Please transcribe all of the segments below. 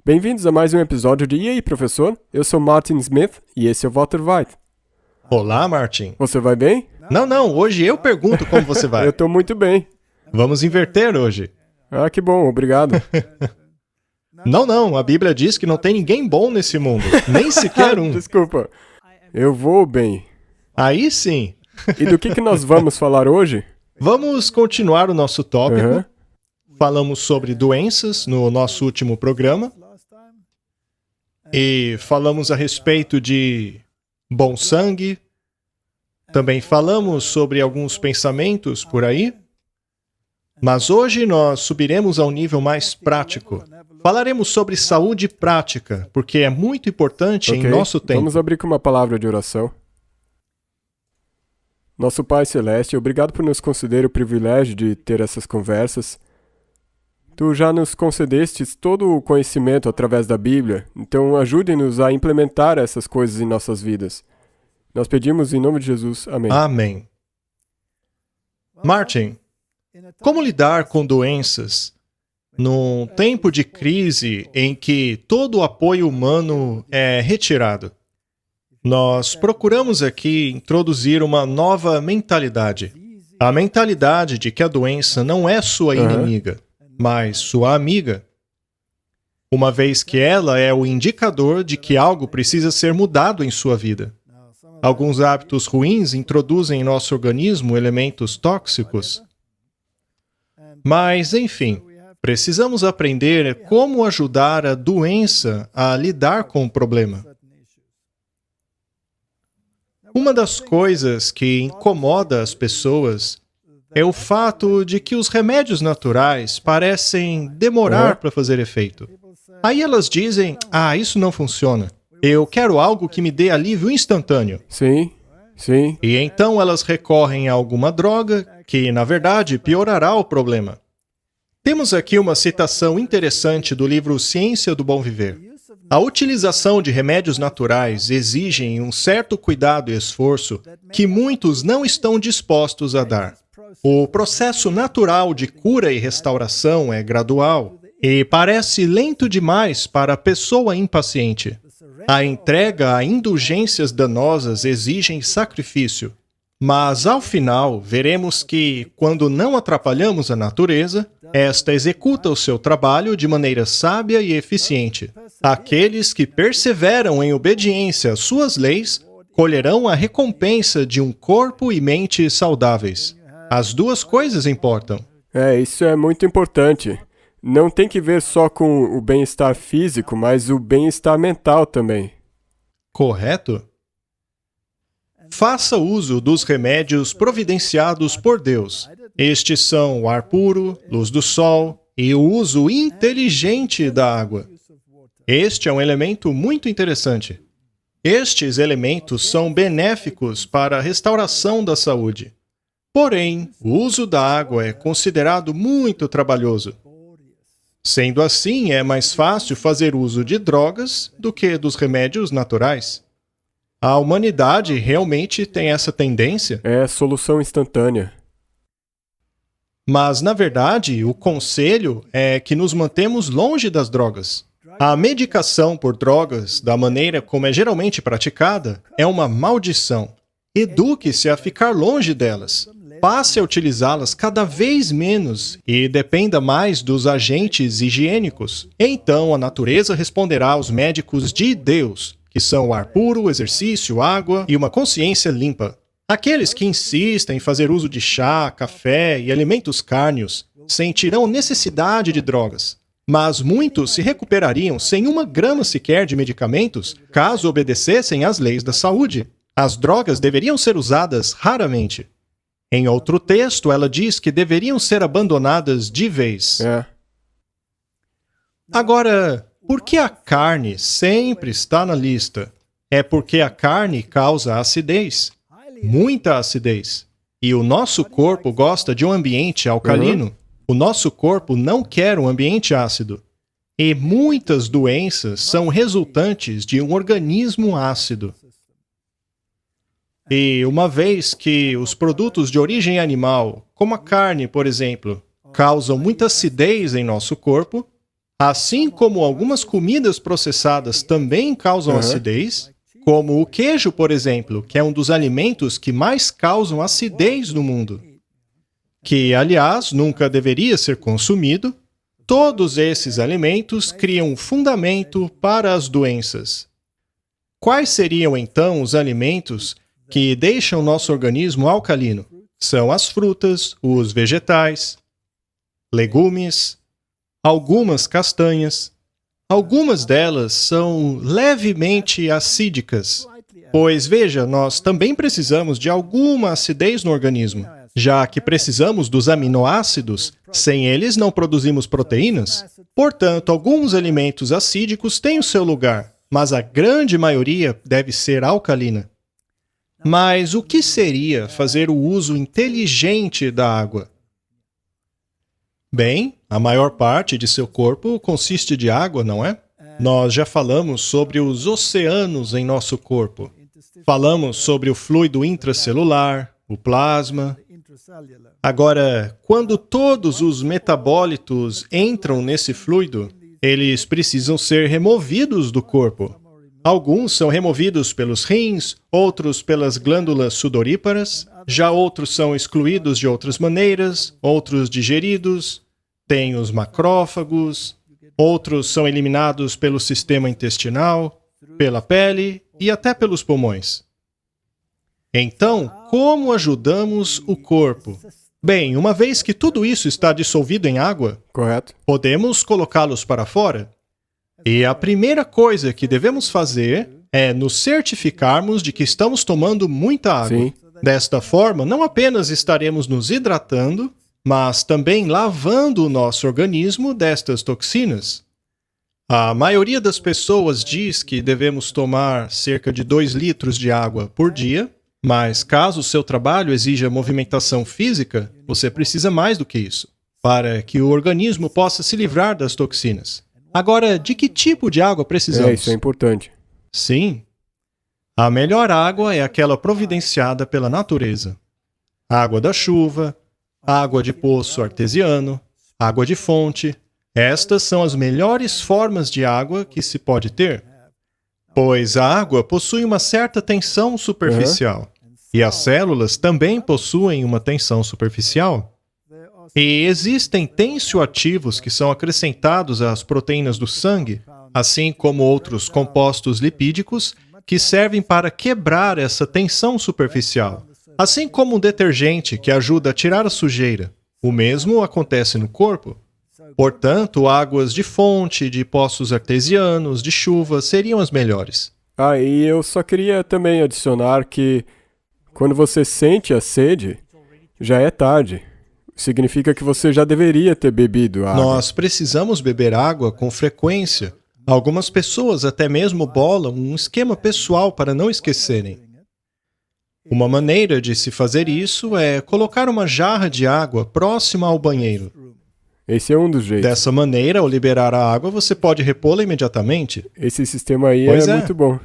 Bem-vindos a mais um episódio de E aí, professor? Eu sou Martin Smith e esse é o Walter White. Olá, Martin. Você vai bem? Não, hoje eu pergunto como você vai. Eu tô muito bem. Vamos inverter hoje. Ah, que bom, obrigado. Não, a Bíblia diz que não tem ninguém bom nesse mundo, nem sequer um. Desculpa. Eu vou bem. Aí sim. E do que nós vamos falar hoje? Vamos continuar o nosso tópico. Aham. Falamos sobre doenças no nosso último programa. E falamos a respeito de bom sangue. Também falamos sobre alguns pensamentos por aí. Mas hoje nós subiremos a um nível mais prático. Falaremos sobre saúde prática, porque é muito importante em Ok, nosso tempo. Vamos abrir com uma palavra de oração. Nosso Pai Celeste, obrigado por nos conceder o privilégio de ter essas conversas. Tu já nos concedeste todo o conhecimento através da Bíblia, então ajude-nos a implementar essas coisas em nossas vidas. Nós pedimos em nome de Jesus. Amém. Amém. Martin, como lidar com doenças num tempo de crise em que todo o apoio humano é retirado? Nós procuramos aqui introduzir uma nova mentalidade. A mentalidade de que a doença não é sua inimiga, mas sua amiga. Uma vez que ela é o indicador de que algo precisa ser mudado em sua vida. Alguns hábitos ruins introduzem em nosso organismo elementos tóxicos. Mas, enfim, precisamos aprender como ajudar a doença a lidar com o problema. Uma das coisas que incomoda as pessoas é o fato de que os remédios naturais parecem demorar para fazer efeito. Aí elas dizem, isso não funciona. Eu quero algo que me dê alívio instantâneo. Sim. E então elas recorrem a alguma droga que, na verdade, piorará o problema. Temos aqui uma citação interessante do livro Ciência do Bom Viver. A utilização de remédios naturais exige um certo cuidado e esforço que muitos não estão dispostos a dar. O processo natural de cura e restauração é gradual e parece lento demais para a pessoa impaciente. A entrega a indulgências danosas exige sacrifício. Mas, ao final, veremos que, quando não atrapalhamos a natureza, esta executa o seu trabalho de maneira sábia e eficiente. Aqueles que perseveram em obediência às suas leis colherão a recompensa de um corpo e mente saudáveis. As duas coisas importam. Isso é muito importante. Não tem que ver só com o bem-estar físico, mas o bem-estar mental também. Correto? Faça uso dos remédios providenciados por Deus. Estes são o ar puro, luz do sol e o uso inteligente da água. Este é um elemento muito interessante. Estes elementos são benéficos para a restauração da saúde. Porém, o uso da água é considerado muito trabalhoso. Sendo assim, é mais fácil fazer uso de drogas do que dos remédios naturais. A humanidade realmente tem essa tendência? É solução instantânea. Mas, na verdade, o conselho é que nos mantemos longe das drogas. A medicação por drogas, da maneira como é geralmente praticada, é uma maldição. Eduque-se a ficar longe delas. Passe a utilizá-las cada vez menos e dependa mais dos agentes higiênicos. Então, a natureza responderá aos médicos de Deus, que são o ar puro, o exercício, água e uma consciência limpa. Aqueles que insistem em fazer uso de chá, café e alimentos cárneos sentirão necessidade de drogas. Mas muitos se recuperariam sem 1 grama sequer de medicamentos caso obedecessem às leis da saúde. As drogas deveriam ser usadas raramente. Em outro texto, ela diz que deveriam ser abandonadas de vez. Agora, por que a carne sempre está na lista? É porque a carne causa acidez, muita acidez. E o nosso corpo gosta de um ambiente alcalino. O nosso corpo não quer um ambiente ácido. E muitas doenças são resultantes de um organismo ácido. E uma vez que os produtos de origem animal, como a carne, por exemplo, causam muita acidez em nosso corpo, Assim como algumas comidas processadas também causam acidez, como o queijo, por exemplo, que é um dos alimentos que mais causam acidez no mundo, que, aliás, nunca deveria ser consumido, todos esses alimentos criam um fundamento para as doenças. Quais seriam, então, os alimentos que deixam nosso organismo alcalino? São as frutas, os vegetais, legumes, algumas castanhas. Algumas delas são levemente acídicas, pois, veja, nós também precisamos de alguma acidez no organismo, já que precisamos dos aminoácidos, sem eles não produzimos proteínas. Portanto, alguns alimentos acídicos têm o seu lugar, mas a grande maioria deve ser alcalina. Mas o que seria fazer o uso inteligente da água? Bem, a maior parte de seu corpo consiste de água, não é? Nós já falamos sobre os oceanos em nosso corpo. Falamos sobre o fluido intracelular, o plasma. Agora, quando todos os metabólitos entram nesse fluido, eles precisam ser removidos do corpo. Alguns são removidos pelos rins, outros pelas glândulas sudoríparas, já outros são excluídos de outras maneiras, outros digeridos, tem os macrófagos, outros são eliminados pelo sistema intestinal, pela pele e até pelos pulmões. Então, como ajudamos o corpo? Bem, uma vez que tudo isso está dissolvido em água, Correto? podemos colocá-los para fora. E a primeira coisa que devemos fazer é nos certificarmos de que estamos tomando muita água. Sim. Desta forma, não apenas estaremos nos hidratando, mas também lavando o nosso organismo destas toxinas. A maioria das pessoas diz que devemos tomar cerca de 2 litros de água por dia, mas caso o seu trabalho exija movimentação física, você precisa mais do que isso, para que o organismo possa se livrar das toxinas. Agora, de que tipo de água precisamos? Isso é importante. Sim. A melhor água é aquela providenciada pela natureza. Água da chuva, água de poço artesiano, água de fonte. Estas são as melhores formas de água que se pode ter, pois a água possui uma certa tensão superficial, e as células também possuem uma tensão superficial. E existem tensioativos que são acrescentados às proteínas do sangue, assim como outros compostos lipídicos que servem para quebrar essa tensão superficial, assim como um detergente que ajuda a tirar a sujeira. O mesmo acontece no corpo. Portanto, águas de fonte, de poços artesianos, de chuva seriam as melhores. E eu só queria também adicionar que quando você sente a sede, já é tarde. Significa que você já deveria ter bebido água. Nós precisamos beber água com frequência. Algumas pessoas até mesmo bolam um esquema pessoal para não esquecerem. Uma maneira de se fazer isso é colocar uma jarra de água próxima ao banheiro. Esse é um dos jeitos. Dessa maneira, ao liberar a água, você pode repô-la imediatamente. Esse sistema aí Pois é. muito bom.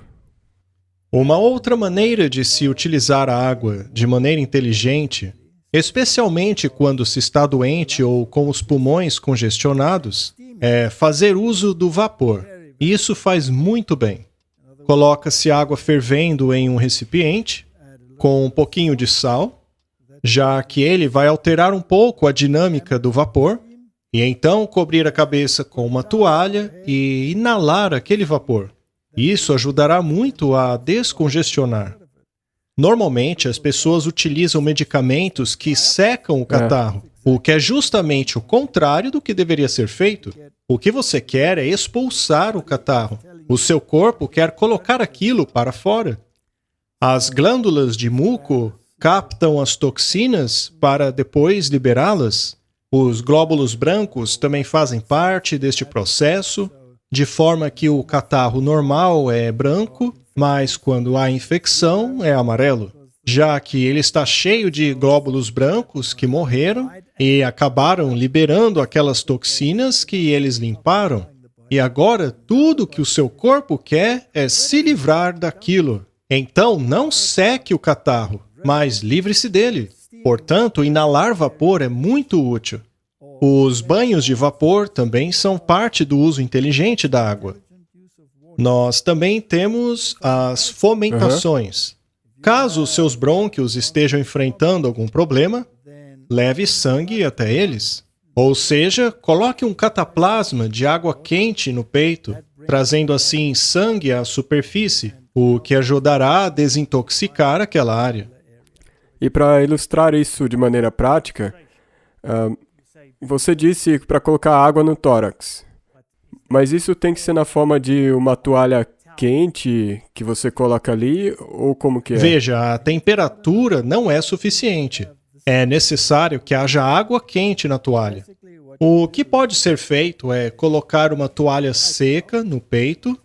Uma outra maneira de se utilizar a água de maneira inteligente, especialmente quando se está doente ou com os pulmões congestionados, é fazer uso do vapor. E isso faz muito bem. Coloca-se água fervendo em um recipiente, com um pouquinho de sal, já que ele vai alterar um pouco a dinâmica do vapor, e então cobrir a cabeça com uma toalha e inalar aquele vapor. Isso ajudará muito a descongestionar. Normalmente, as pessoas utilizam medicamentos que secam o catarro, o que é justamente o contrário do que deveria ser feito. O que você quer é expulsar o catarro. O seu corpo quer colocar aquilo para fora. As glândulas de muco captam as toxinas para depois liberá-las. Os glóbulos brancos também fazem parte deste processo, de forma que o catarro normal é branco, mas quando há infecção é amarelo, já que ele está cheio de glóbulos brancos que morreram e acabaram liberando aquelas toxinas que eles limparam. E agora tudo que o seu corpo quer é se livrar daquilo. Então não seque o catarro, mas livre-se dele. Portanto, inalar vapor é muito útil. Os banhos de vapor também são parte do uso inteligente da água. Nós também temos as fomentações. Caso os seus brônquios estejam enfrentando algum problema, leve sangue até eles. Ou seja, coloque um cataplasma de água quente no peito, trazendo assim sangue à superfície, o que ajudará a desintoxicar aquela área. E para ilustrar isso de maneira prática, você disse para colocar água no tórax. Mas isso tem que ser na forma de uma toalha quente que você coloca ali, ou como que é? Veja, a temperatura não é suficiente. É necessário que haja água quente na toalha. O que pode ser feito é colocar uma toalha seca no peito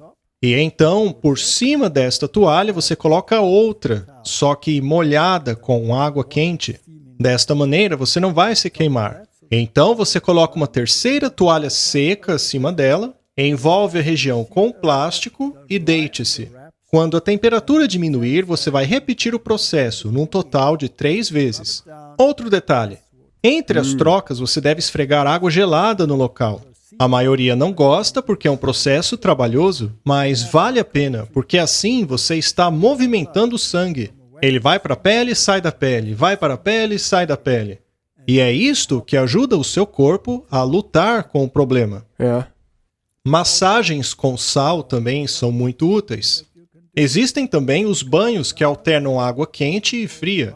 e então, por cima desta toalha, você coloca outra, só que molhada com água quente. Desta maneira, você não vai se queimar. Então, você coloca uma terceira toalha seca acima dela, envolve a região com plástico e deite-se. Quando a temperatura diminuir, você vai repetir o processo, num total de 3 vezes. Outro detalhe. Entre as trocas, você deve esfregar água gelada no local. A maioria não gosta porque é um processo trabalhoso, mas vale a pena, porque assim você está movimentando o sangue. Ele vai para a pele, sai da pele, vai para a pele, sai da pele. E é isto que ajuda o seu corpo a lutar com o problema. Massagens com sal também são muito úteis. Existem também os banhos que alternam água quente e fria.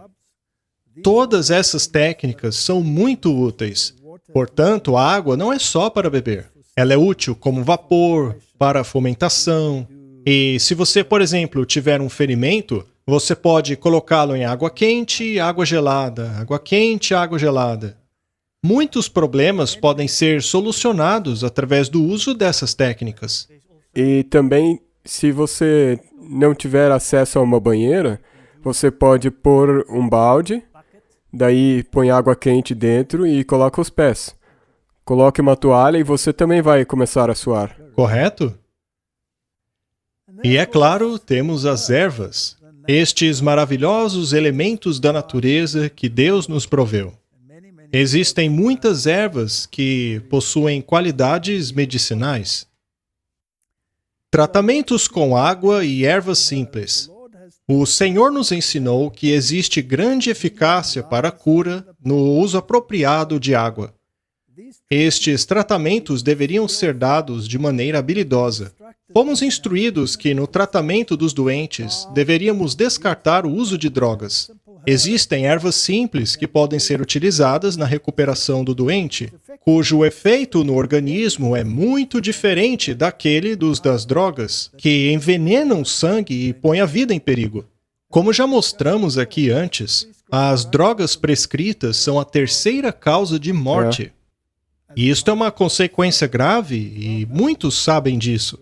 Todas essas técnicas são muito úteis. Portanto, a água não é só para beber. Ela é útil como vapor, para fomentação. E se você, por exemplo, tiver um ferimento, você pode colocá-lo em água quente e água gelada, água quente e água gelada. Muitos problemas podem ser solucionados através do uso dessas técnicas. E também, se você não tiver acesso a uma banheira, você pode pôr um balde, daí põe água quente dentro e coloca os pés. Coloque uma toalha e você também vai começar a suar. Correto? E é claro, temos as ervas, estes maravilhosos elementos da natureza que Deus nos proveu. Existem muitas ervas que possuem qualidades medicinais. Tratamentos com água e ervas simples. O Senhor nos ensinou que existe grande eficácia para a cura no uso apropriado de água. Estes tratamentos deveriam ser dados de maneira habilidosa. Fomos instruídos que no tratamento dos doentes deveríamos descartar o uso de drogas. Existem ervas simples que podem ser utilizadas na recuperação do doente, cujo efeito no organismo é muito diferente daquele das drogas, que envenenam o sangue e põem a vida em perigo. Como já mostramos aqui antes, as drogas prescritas são a terceira causa de morte. E isto é uma consequência grave e muitos sabem disso.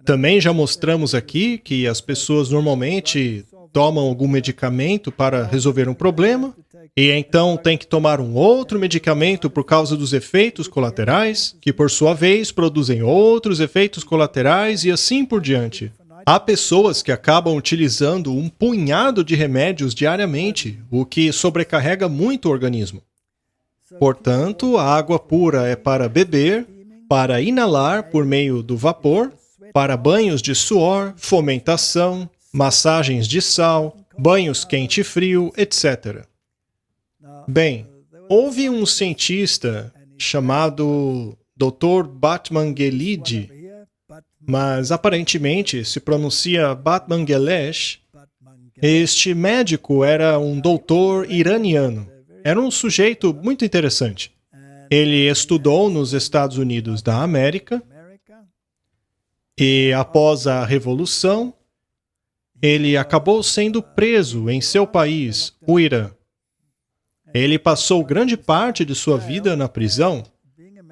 Também já mostramos aqui que as pessoas normalmente tomam algum medicamento para resolver um problema, e então tem que tomar um outro medicamento por causa dos efeitos colaterais, que por sua vez produzem outros efeitos colaterais e assim por diante. Há pessoas que acabam utilizando um punhado de remédios diariamente, o que sobrecarrega muito o organismo. Portanto, a água pura é para beber, para inalar por meio do vapor, para banhos de suor, fomentação, massagens de sal, banhos quente e frio, etc. Bem, houve um cientista chamado Dr. Batmanghelidj, mas aparentemente se pronuncia Batmanghelidj. Este médico era um doutor iraniano. Era um sujeito muito interessante. Ele estudou nos Estados Unidos da América e, após a Revolução, ele acabou sendo preso em seu país, o Irã. Ele passou grande parte de sua vida na prisão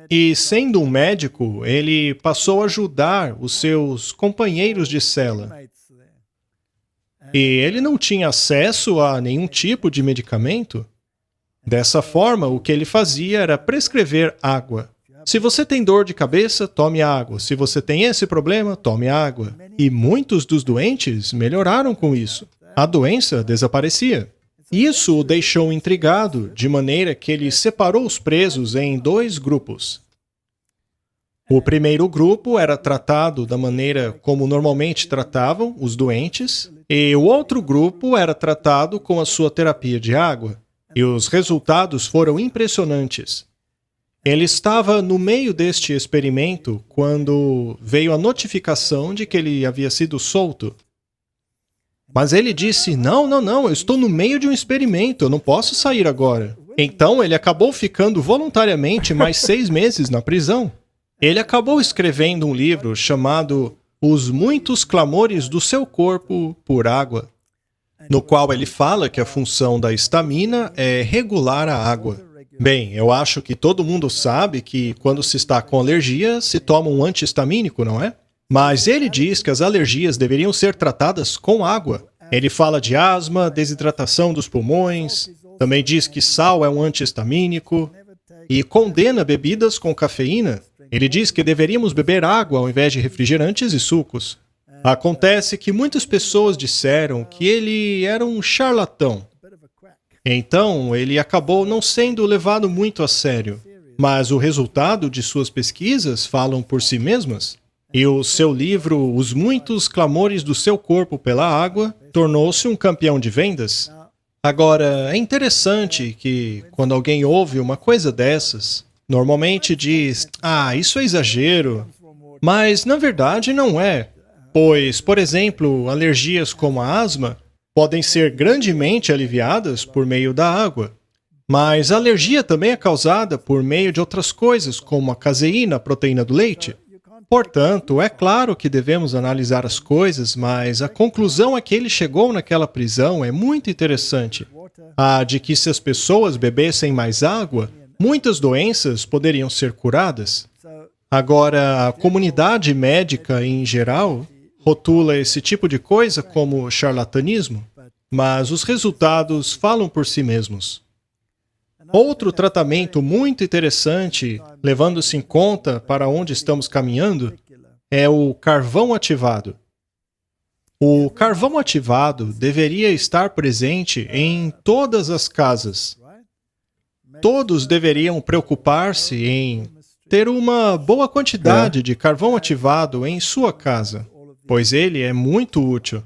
e, sendo um médico, ele passou a ajudar os seus companheiros de cela. E ele não tinha acesso a nenhum tipo de medicamento. Dessa forma, o que ele fazia era prescrever água. Se você tem dor de cabeça, tome água. Se você tem esse problema, tome água. E muitos dos doentes melhoraram com isso. A doença desaparecia. Isso o deixou intrigado, de maneira que ele separou os presos em 2 grupos. O primeiro grupo era tratado da maneira como normalmente tratavam os doentes, e o outro grupo era tratado com a sua terapia de água. E os resultados foram impressionantes. Ele estava no meio deste experimento quando veio a notificação de que ele havia sido solto. Mas ele disse, não, eu estou no meio de um experimento, eu não posso sair agora. Então ele acabou ficando voluntariamente mais 6 meses na prisão. Ele acabou escrevendo um livro chamado Os Muitos Clamores do Seu Corpo por Água, no qual ele fala que a função da histamina é regular a água. Bem, eu acho que todo mundo sabe que quando se está com alergia, se toma um antihistamínico, não é? Mas ele diz que as alergias deveriam ser tratadas com água. Ele fala de asma, desidratação dos pulmões, também diz que sal é um antihistamínico e condena bebidas com cafeína. Ele diz que deveríamos beber água ao invés de refrigerantes e sucos. Acontece que muitas pessoas disseram que ele era um charlatão. Então, ele acabou não sendo levado muito a sério. Mas o resultado de suas pesquisas falam por si mesmas. E o seu livro, Os Muitos Clamores do Seu Corpo pela Água, tornou-se um campeão de vendas. Agora, é interessante que, quando alguém ouve uma coisa dessas, normalmente diz, isso é exagero. Mas, na verdade, não é. Pois, por exemplo, alergias como a asma podem ser grandemente aliviadas por meio da água. Mas a alergia também é causada por meio de outras coisas, como a caseína, a proteína do leite. Portanto, é claro que devemos analisar as coisas, mas a conclusão a que ele chegou naquela prisão é muito interessante. A de que se as pessoas bebessem mais água, muitas doenças poderiam ser curadas. Agora, a comunidade médica em geral rotula esse tipo de coisa como charlatanismo, mas os resultados falam por si mesmos. Outro tratamento muito interessante, levando-se em conta para onde estamos caminhando, é o carvão ativado. O carvão ativado deveria estar presente em todas as casas. Todos deveriam preocupar-se em ter uma boa quantidade de carvão ativado em sua casa, pois ele é muito útil.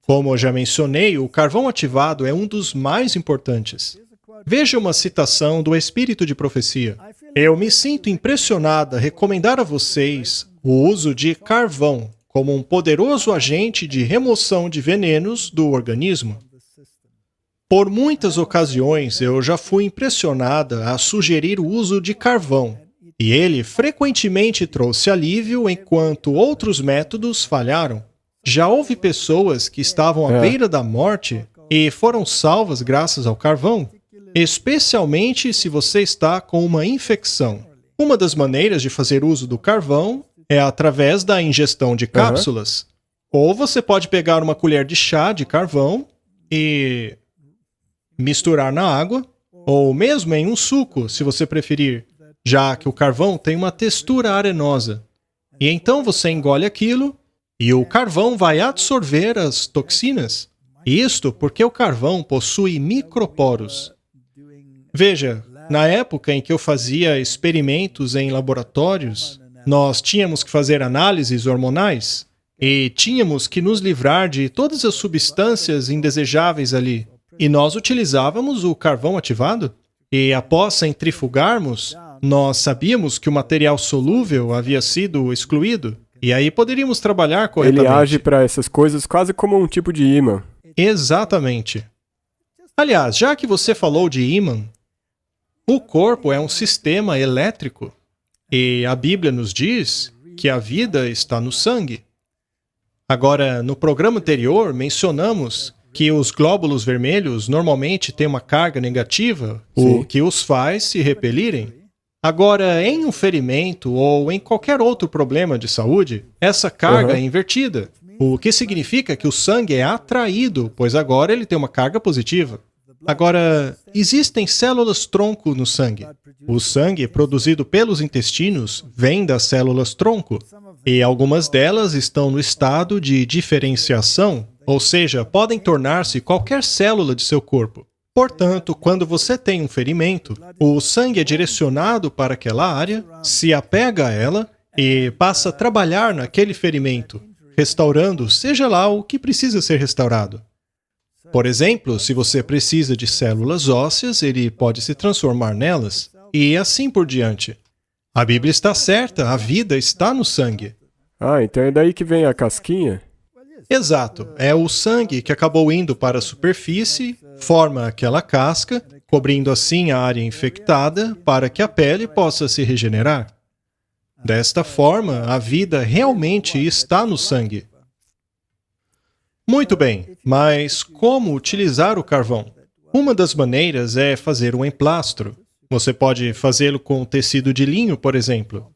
Como eu já mencionei, o carvão ativado é um dos mais importantes. Veja uma citação do Espírito de Profecia. Eu me sinto impressionada a recomendar a vocês o uso de carvão como um poderoso agente de remoção de venenos do organismo. Por muitas ocasiões, eu já fui impressionada a sugerir o uso de carvão, e ele frequentemente trouxe alívio enquanto outros métodos falharam. Já houve pessoas que estavam à beira da morte e foram salvas graças ao carvão, especialmente se você está com uma infecção. Uma das maneiras de fazer uso do carvão é através da ingestão de cápsulas. Ou você pode pegar uma colher de chá de carvão e misturar na água, ou mesmo em um suco, se você preferir, já que o carvão tem uma textura arenosa. E então você engole aquilo e o carvão vai absorver as toxinas. Isto porque o carvão possui microporos. Veja, na época em que eu fazia experimentos em laboratórios, nós tínhamos que fazer análises hormonais e tínhamos que nos livrar de todas as substâncias indesejáveis ali. E nós utilizávamos o carvão ativado. E após centrifugarmos, nós sabíamos que o material solúvel havia sido excluído. E aí poderíamos trabalhar corretamente. Ele age para essas coisas quase como um tipo de ímã. Exatamente. Aliás, já que você falou de ímã, o corpo é um sistema elétrico. E a Bíblia nos diz que a vida está no sangue. Agora, no programa anterior, mencionamos que os glóbulos vermelhos normalmente têm uma carga negativa, o que os faz se repelirem. Agora, em um ferimento ou em qualquer outro problema de saúde, essa carga é invertida, o que significa que o sangue é atraído, pois agora ele tem uma carga positiva. Agora, existem células-tronco no sangue. O sangue produzido pelos intestinos vem das células-tronco, e algumas delas estão no estado de diferenciação, ou seja, podem tornar-se qualquer célula de seu corpo. Portanto, quando você tem um ferimento, o sangue é direcionado para aquela área, se apega a ela e passa a trabalhar naquele ferimento, restaurando seja lá o que precisa ser restaurado. Por exemplo, se você precisa de células ósseas, ele pode se transformar nelas, e assim por diante. A Bíblia está certa, a vida está no sangue. Ah, então é daí que vem a casquinha? Exato, é o sangue que acabou indo para a superfície, forma aquela casca, cobrindo assim a área infectada para que a pele possa se regenerar. Desta forma, a vida realmente está no sangue. Muito bem, mas como utilizar o carvão? Uma das maneiras é fazer um emplastro. Você pode fazê-lo com tecido de linho, por exemplo.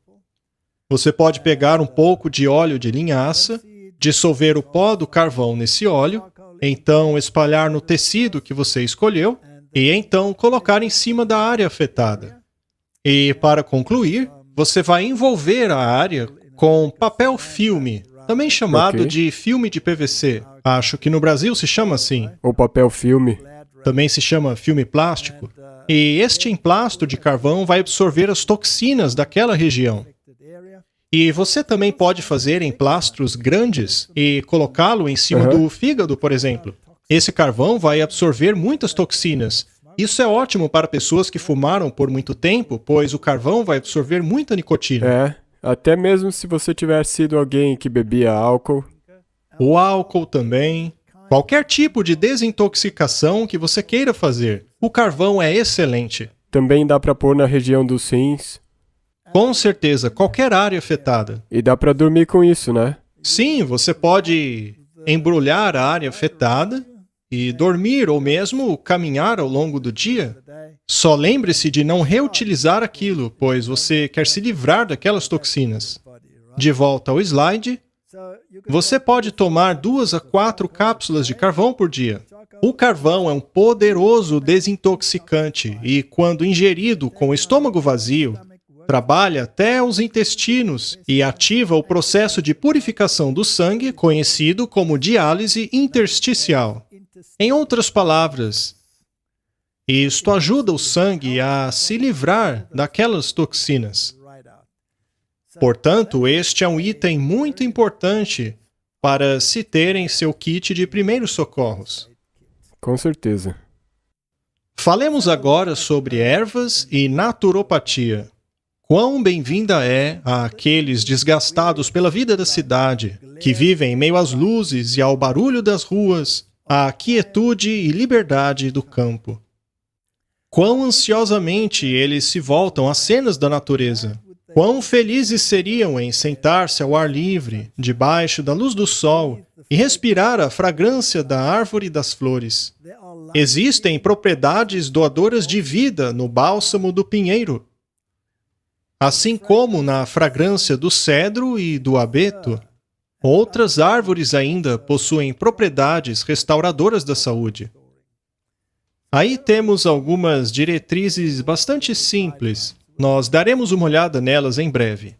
Você pode pegar um pouco de óleo de linhaça, dissolver o pó do carvão nesse óleo, então espalhar no tecido que você escolheu e então colocar em cima da área afetada. E para concluir, você vai envolver a área com papel filme, também chamado de filme de PVC. Acho que no Brasil se chama assim. Ou papel filme. Também se chama filme plástico. E este emplasto de carvão vai absorver as toxinas daquela região. E você também pode fazer emplastros grandes e colocá-lo em cima do fígado, por exemplo. Esse carvão vai absorver muitas toxinas. Isso é ótimo para pessoas que fumaram por muito tempo, pois o carvão vai absorver muita nicotina. É, até mesmo se você tiver sido alguém que bebia álcool. O álcool também. Qualquer tipo de desintoxicação que você queira fazer, o carvão é excelente. Também dá para pôr na região dos rins. Com certeza, qualquer área afetada. E dá para dormir com isso, né? Sim, você pode embrulhar a área afetada e dormir ou mesmo caminhar ao longo do dia. Só lembre-se de não reutilizar aquilo, pois você quer se livrar daquelas toxinas. De volta ao slide. Você pode tomar 2 a 4 cápsulas de carvão por dia. O carvão é um poderoso desintoxicante e, quando ingerido com o estômago vazio, trabalha até os intestinos e ativa o processo de purificação do sangue, conhecido como diálise intersticial. Em outras palavras, isto ajuda o sangue a se livrar daquelas toxinas. Portanto, este é um item muito importante para se ter em seu kit de primeiros socorros. Com certeza. Falemos agora sobre ervas e naturopatia. Quão bem-vinda é àqueles desgastados pela vida da cidade, que vivem em meio às luzes e ao barulho das ruas, à quietude e liberdade do campo. Quão ansiosamente eles se voltam às cenas da natureza. Quão felizes seriam em sentar-se ao ar livre, debaixo da luz do sol, e respirar a fragrância da árvore e das flores. Existem propriedades doadoras de vida no bálsamo do pinheiro, assim como na fragrância do cedro e do abeto. Outras árvores ainda possuem propriedades restauradoras da saúde. Aí temos algumas diretrizes bastante simples. Nós daremos uma olhada nelas em breve.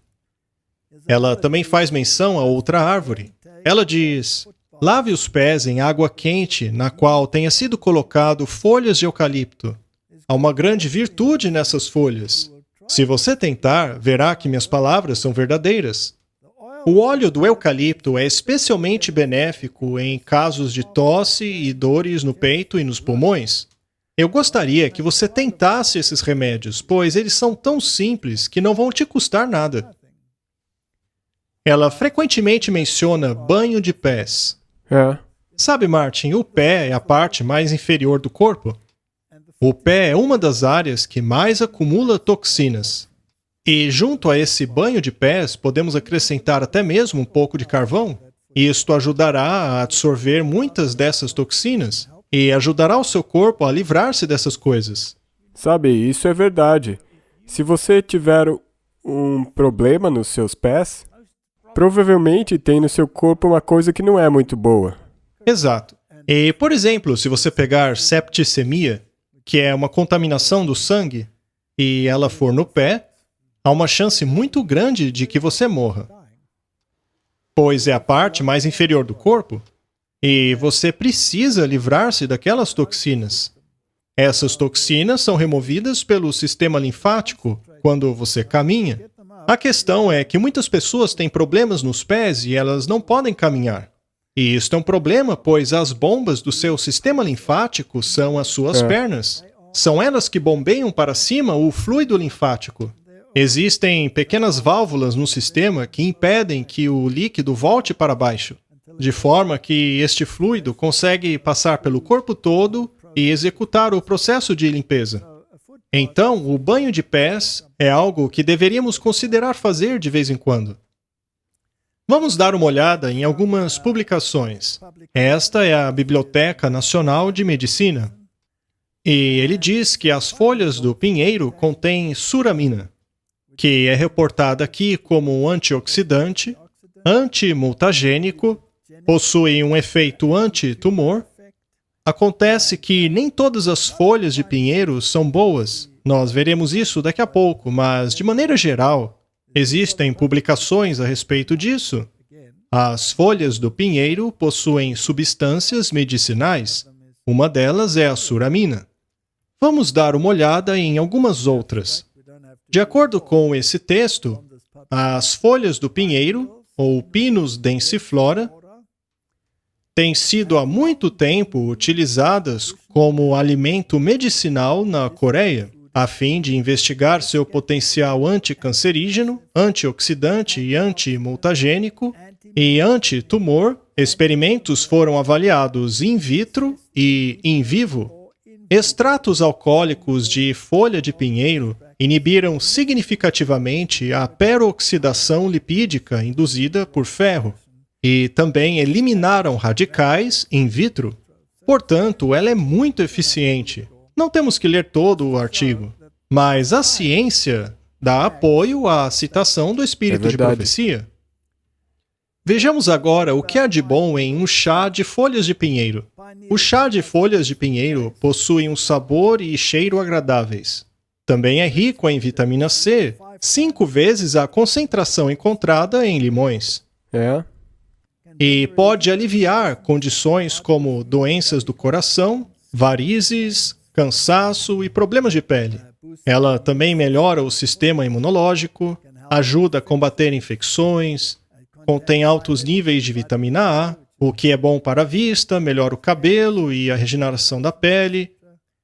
Ela também faz menção a outra árvore. Ela diz: lave os pés em água quente, na qual tenha sido colocado folhas de eucalipto. Há uma grande virtude nessas folhas. Se você tentar, verá que minhas palavras são verdadeiras. O óleo do eucalipto é especialmente benéfico em casos de tosse e dores no peito e nos pulmões. Eu gostaria que você tentasse esses remédios, pois eles são tão simples que não vão te custar nada. Ela frequentemente menciona banho de pés. Sabe, Martin, o pé é a parte mais inferior do corpo. O pé é uma das áreas que mais acumula toxinas. E junto a esse banho de pés, podemos acrescentar até mesmo um pouco de carvão. Isto ajudará a absorver muitas dessas toxinas e ajudará o seu corpo a livrar-se dessas coisas. Sabe, isso é verdade. Se você tiver um problema nos seus pés, provavelmente tem no seu corpo uma coisa que não é muito boa. Exato. E, por exemplo, se você pegar septicemia, que é uma contaminação do sangue, e ela for no pé, há uma chance muito grande de que você morra. Pois é a parte mais inferior do corpo. E você precisa livrar-se daquelas toxinas. Essas toxinas são removidas pelo sistema linfático quando você caminha. A questão é que muitas pessoas têm problemas nos pés e elas não podem caminhar. E isso é um problema, pois as bombas do seu sistema linfático são as suas pernas. São elas que bombeiam para cima o fluido linfático. Existem pequenas válvulas no sistema que impedem que o líquido volte para baixo, de forma que este fluido consegue passar pelo corpo todo e executar o processo de limpeza. Então, o banho de pés é algo que deveríamos considerar fazer de vez em quando. Vamos dar uma olhada em algumas publicações. Esta é a Biblioteca Nacional de Medicina. E ele diz que as folhas do pinheiro contêm suramina, que é reportada aqui como um antioxidante, antimutagênico, possui um efeito anti-tumor. Acontece que nem todas as folhas de pinheiro são boas. Nós veremos isso daqui a pouco, mas, de maneira geral, existem publicações a respeito disso. As folhas do pinheiro possuem substâncias medicinais. Uma delas é a suramina. Vamos dar uma olhada em algumas outras. De acordo com esse texto, as folhas do pinheiro, ou Pinus densiflora, têm sido há muito tempo utilizadas como alimento medicinal na Coreia, a fim de investigar seu potencial anticancerígeno, antioxidante e antimutagênico e antitumor. Experimentos foram avaliados in vitro e in vivo. Extratos alcoólicos de folha de pinheiro inibiram significativamente a peroxidação lipídica induzida por ferro e também eliminaram radicais in vitro. Portanto, ela é muito eficiente. Não temos que ler todo o artigo, mas a ciência dá apoio à citação do espírito de profecia. Vejamos agora o que há de bom em um chá de folhas de pinheiro. O chá de folhas de pinheiro possui um sabor e cheiro agradáveis. Também é rico em vitamina C, 5 vezes a concentração encontrada em limões. E pode aliviar condições como doenças do coração, varizes, cansaço e problemas de pele. Ela também melhora o sistema imunológico, ajuda a combater infecções, contém altos níveis de vitamina A, o que é bom para a vista, melhora o cabelo e a regeneração da pele,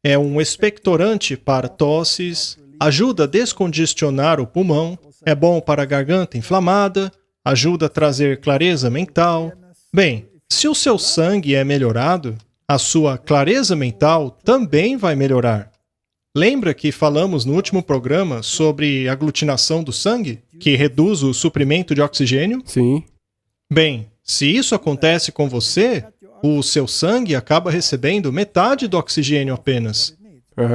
é um expectorante para tosses, ajuda a descongestionar o pulmão, é bom para a garganta inflamada, ajuda a trazer clareza mental. Bem, se o seu sangue é melhorado, a sua clareza mental também vai melhorar. Lembra que falamos no último programa sobre aglutinação do sangue, que reduz o suprimento de oxigênio? Sim. Bem, se isso acontece com você, o seu sangue acaba recebendo metade do oxigênio apenas.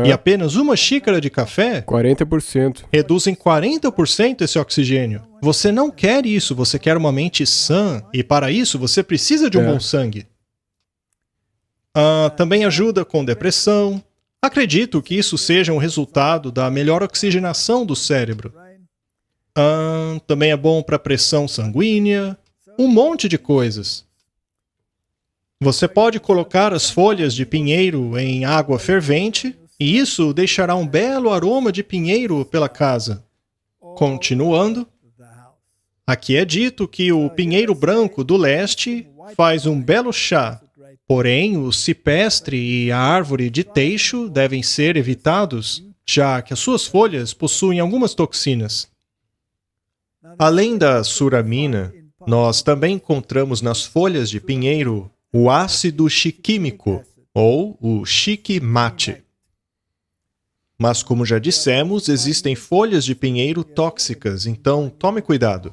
E apenas uma xícara de café 40%. reduz em 40% esse oxigênio. Você não quer isso, você quer uma mente sã, e para isso você precisa de um bom sangue. Também ajuda com depressão. Acredito que isso seja um resultado da melhor oxigenação do cérebro. Também é bom para a pressão sanguínea, um monte de coisas. Você pode colocar as folhas de pinheiro em água fervente e isso deixará um belo aroma de pinheiro pela casa. Continuando, aqui é dito que o pinheiro branco do leste faz um belo chá, porém o cipestre e a árvore de teixo devem ser evitados, já que as suas folhas possuem algumas toxinas. Além da suramina, nós também encontramos nas folhas de pinheiro o ácido chiquímico, ou o chique-mate. Mas, como já dissemos, existem folhas de pinheiro tóxicas, então tome cuidado.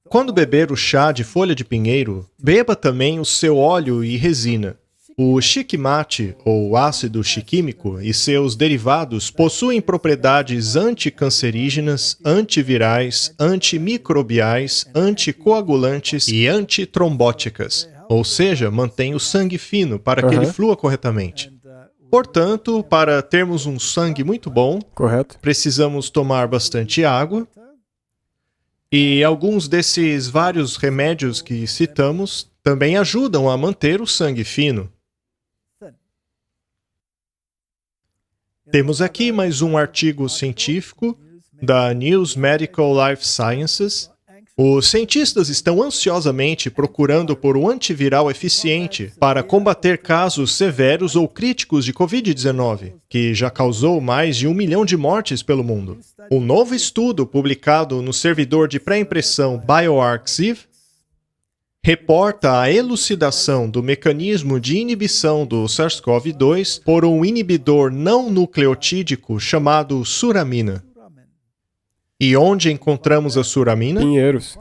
Quando beber o chá de folha de pinheiro, beba também o seu óleo e resina. O chique-mate, ou ácido chiquímico, e seus derivados possuem propriedades anticancerígenas, antivirais, antimicrobiais, anticoagulantes e antitrombóticas. Ou seja, mantém o sangue fino para que ele flua corretamente. Portanto, para termos um sangue muito bom, precisamos tomar bastante água. E alguns desses vários remédios que citamos também ajudam a manter o sangue fino. Temos aqui mais um artigo científico da News Medical Life Sciences. Os cientistas estão ansiosamente procurando por um antiviral eficiente para combater casos severos ou críticos de Covid-19, que já causou mais de 1 milhão de mortes pelo mundo. Um novo estudo publicado no servidor de pré-impressão bioRxiv reporta a elucidação do mecanismo de inibição do SARS-CoV-2 por um inibidor não nucleotídico chamado suramina. E onde encontramos a suramina? Pinheiros.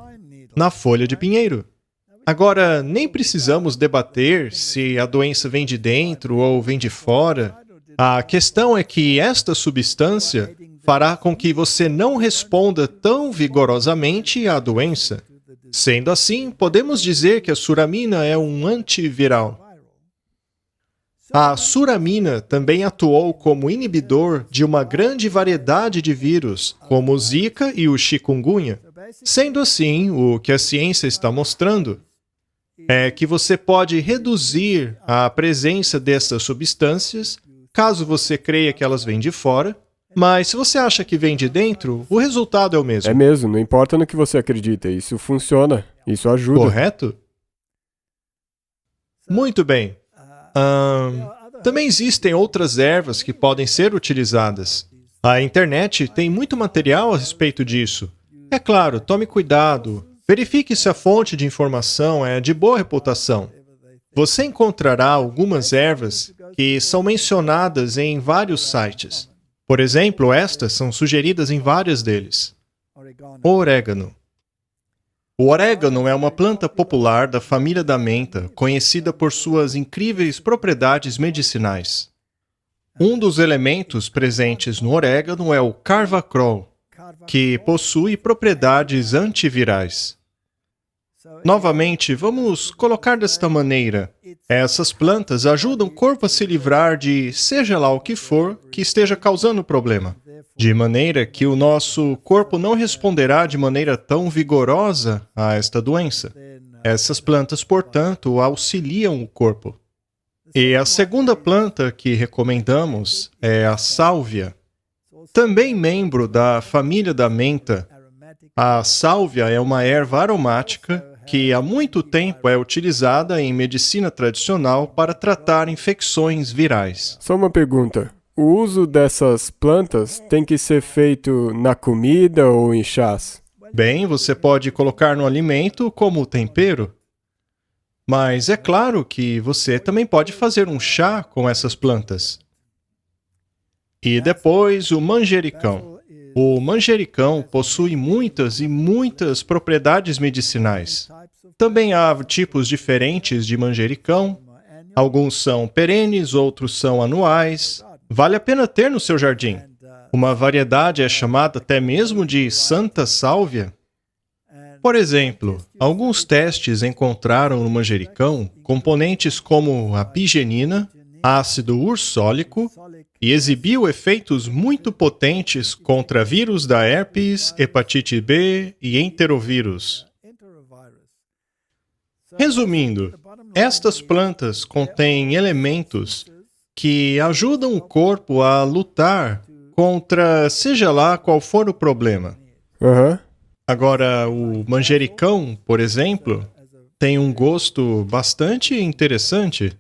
Na folha de pinheiro. Agora, nem precisamos debater se a doença vem de dentro ou vem de fora. A questão é que esta substância fará com que você não responda tão vigorosamente à doença. Sendo assim, podemos dizer que a suramina é um antiviral. A suramina também atuou como inibidor de uma grande variedade de vírus, como o Zika e o chikungunya. Sendo assim, o que a ciência está mostrando é que você pode reduzir a presença dessas substâncias, caso você creia que elas vêm de fora, mas se você acha que vem de dentro, o resultado é o mesmo. É mesmo, não importa no que você acredita, isso funciona, isso ajuda. Correto? Muito bem. Também existem outras ervas que podem ser utilizadas. A internet tem muito material a respeito disso. É claro, tome cuidado. Verifique se a fonte de informação é de boa reputação. Você encontrará algumas ervas que são mencionadas em vários sites. Por exemplo, estas são sugeridas em vários deles. Orégano. O orégano é uma planta popular da família da menta, conhecida por suas incríveis propriedades medicinais. Um dos elementos presentes no orégano é o carvacrol, que possui propriedades antivirais. Novamente, vamos colocar desta maneira. Essas plantas ajudam o corpo a se livrar de seja lá o que for que esteja causando o problema, de maneira que o nosso corpo não responderá de maneira tão vigorosa a esta doença. Essas plantas, portanto, auxiliam o corpo. E a segunda planta que recomendamos é a sálvia. Também membro da família da menta, a sálvia é uma erva aromática que há muito tempo é utilizada em medicina tradicional para tratar infecções virais. Só uma pergunta. O uso dessas plantas tem que ser feito na comida ou em chás? Bem, você pode colocar no alimento como tempero. Mas é claro que você também pode fazer um chá com essas plantas. E depois o manjericão. O manjericão possui muitas e muitas propriedades medicinais. Também há tipos diferentes de manjericão. Alguns são perenes, outros são anuais. Vale a pena ter no seu jardim. Uma variedade é chamada até mesmo de Santa Sálvia. Por exemplo, alguns testes encontraram no manjericão componentes como a pigenina, ácido ursólico, e exibiu efeitos muito potentes contra vírus da herpes, hepatite B e enterovírus. Resumindo, estas plantas contêm elementos que ajudam o corpo a lutar contra seja lá qual for o problema. Agora, o manjericão, por exemplo, tem um gosto bastante interessante.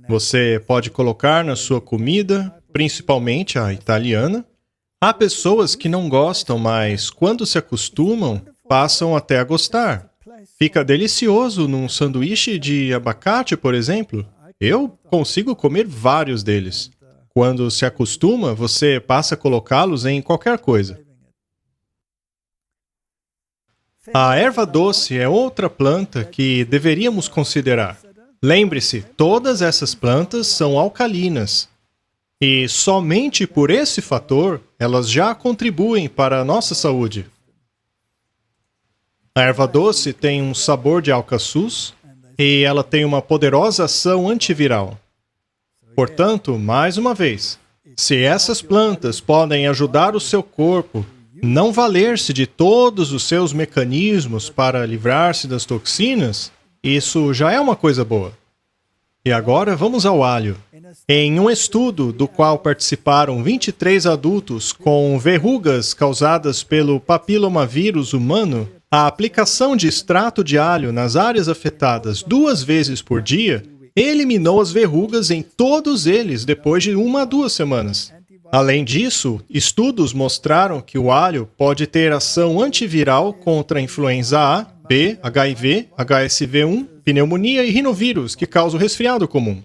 Você pode colocar na sua comida, principalmente a italiana. Há pessoas que não gostam, mas quando se acostumam, passam até a gostar. Fica delicioso num sanduíche de abacate, por exemplo. Eu consigo comer vários deles. Quando se acostuma, você passa a colocá-los em qualquer coisa. A erva doce é outra planta que deveríamos considerar. Lembre-se, todas essas plantas são alcalinas. E somente por esse fator, elas já contribuem para a nossa saúde. A erva doce tem um sabor de alcaçuz e ela tem uma poderosa ação antiviral. Portanto, mais uma vez, se essas plantas podem ajudar o seu corpo a não valer-se de todos os seus mecanismos para livrar-se das toxinas, Isso já é uma coisa boa. E agora vamos ao alho. Em um estudo do qual participaram 23 adultos com verrugas causadas pelo papilomavírus humano, a aplicação de extrato de alho nas áreas afetadas 2 vezes por dia eliminou as verrugas em todos eles depois de 1 a 2 semanas. Além disso, estudos mostraram que o alho pode ter ação antiviral contra a influenza A, B, HIV, HSV1, pneumonia e rinovírus, que causam resfriado comum.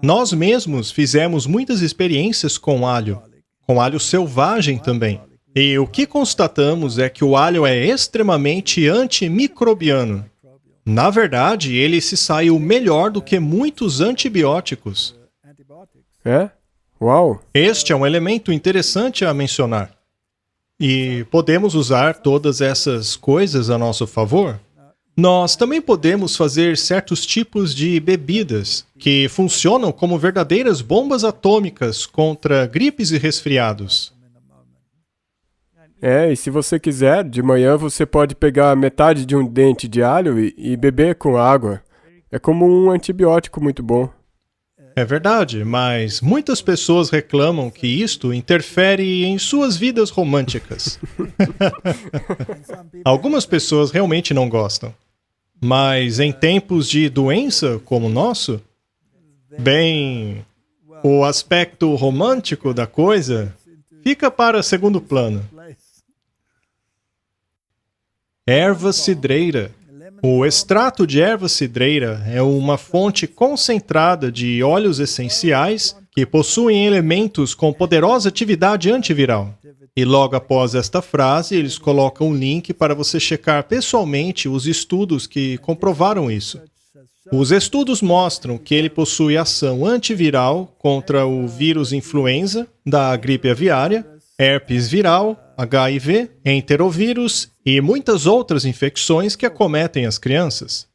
Nós mesmos fizemos muitas experiências com alho selvagem também. E o que constatamos é que o alho é extremamente antimicrobiano. Na verdade, ele se saiu melhor do que muitos antibióticos. É? Uau! Este é um elemento interessante a mencionar. E podemos usar todas essas coisas a nosso favor? Nós também podemos fazer certos tipos de bebidas que funcionam como verdadeiras bombas atômicas contra gripes e resfriados. E se você quiser, de manhã você pode pegar metade de um dente de alho e beber com água. É como um antibiótico muito bom. É verdade, mas muitas pessoas reclamam que isto interfere em suas vidas românticas. Algumas pessoas realmente não gostam. Mas em tempos de doença como o nosso, bem, o aspecto romântico da coisa fica para segundo plano. Erva cidreira. O extrato de erva cidreira é uma fonte concentrada de óleos essenciais que possuem elementos com poderosa atividade antiviral. E logo após esta frase, eles colocam um link para você checar pessoalmente os estudos que comprovaram isso. Os estudos mostram que ele possui ação antiviral contra o vírus influenza, da gripe aviária, herpes viral, HIV, enterovírus e muitas outras infecções que acometem as crianças.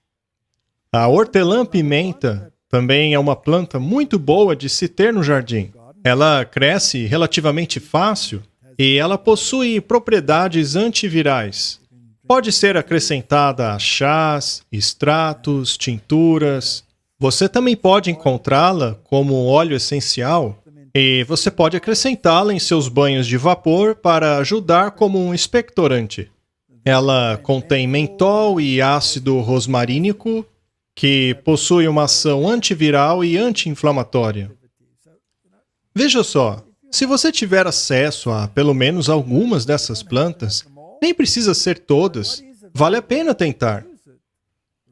A hortelã-pimenta também é uma planta muito boa de se ter no jardim. Ela cresce relativamente fácil e ela possui propriedades antivirais. Pode ser acrescentada a chás, extratos, tinturas. Você também pode encontrá-la como óleo essencial e você pode acrescentá-la em seus banhos de vapor para ajudar como um expectorante. Ela contém mentol e ácido rosmarínico, que possui uma ação antiviral e anti-inflamatória. Veja só, se você tiver acesso a pelo menos algumas dessas plantas, nem precisa ser todas, vale a pena tentar.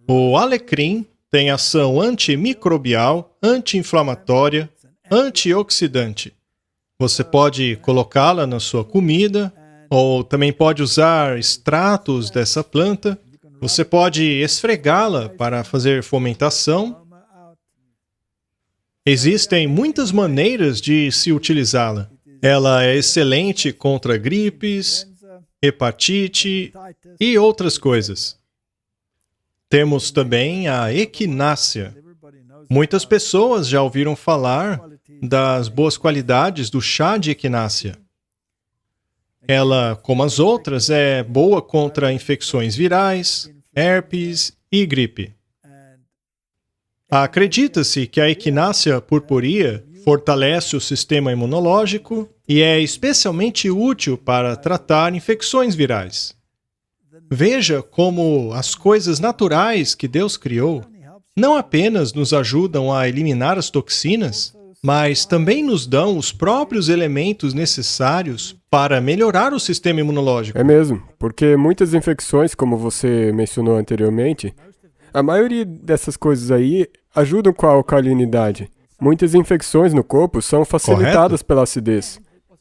O alecrim tem ação antimicrobial, anti-inflamatória, antioxidante. Você pode colocá-la na sua comida, ou também pode usar extratos dessa planta. Você pode esfregá-la para fazer fomentação. Existem muitas maneiras de se utilizá-la. Ela é excelente contra gripes, hepatite e outras coisas. Temos também a equinácea. Muitas pessoas já ouviram falar das boas qualidades do chá de equinácea. Ela, como as outras, é boa contra infecções virais, herpes e gripe. Acredita-se que a equinácea purpurea fortalece o sistema imunológico e é especialmente útil para tratar infecções virais. Veja como as coisas naturais que Deus criou não apenas nos ajudam a eliminar as toxinas, mas também nos dão os próprios elementos necessários para melhorar o sistema imunológico. É mesmo, porque muitas infecções, como você mencionou anteriormente, a maioria dessas coisas aí ajudam com a alcalinidade. Muitas infecções no corpo são facilitadas pela acidez.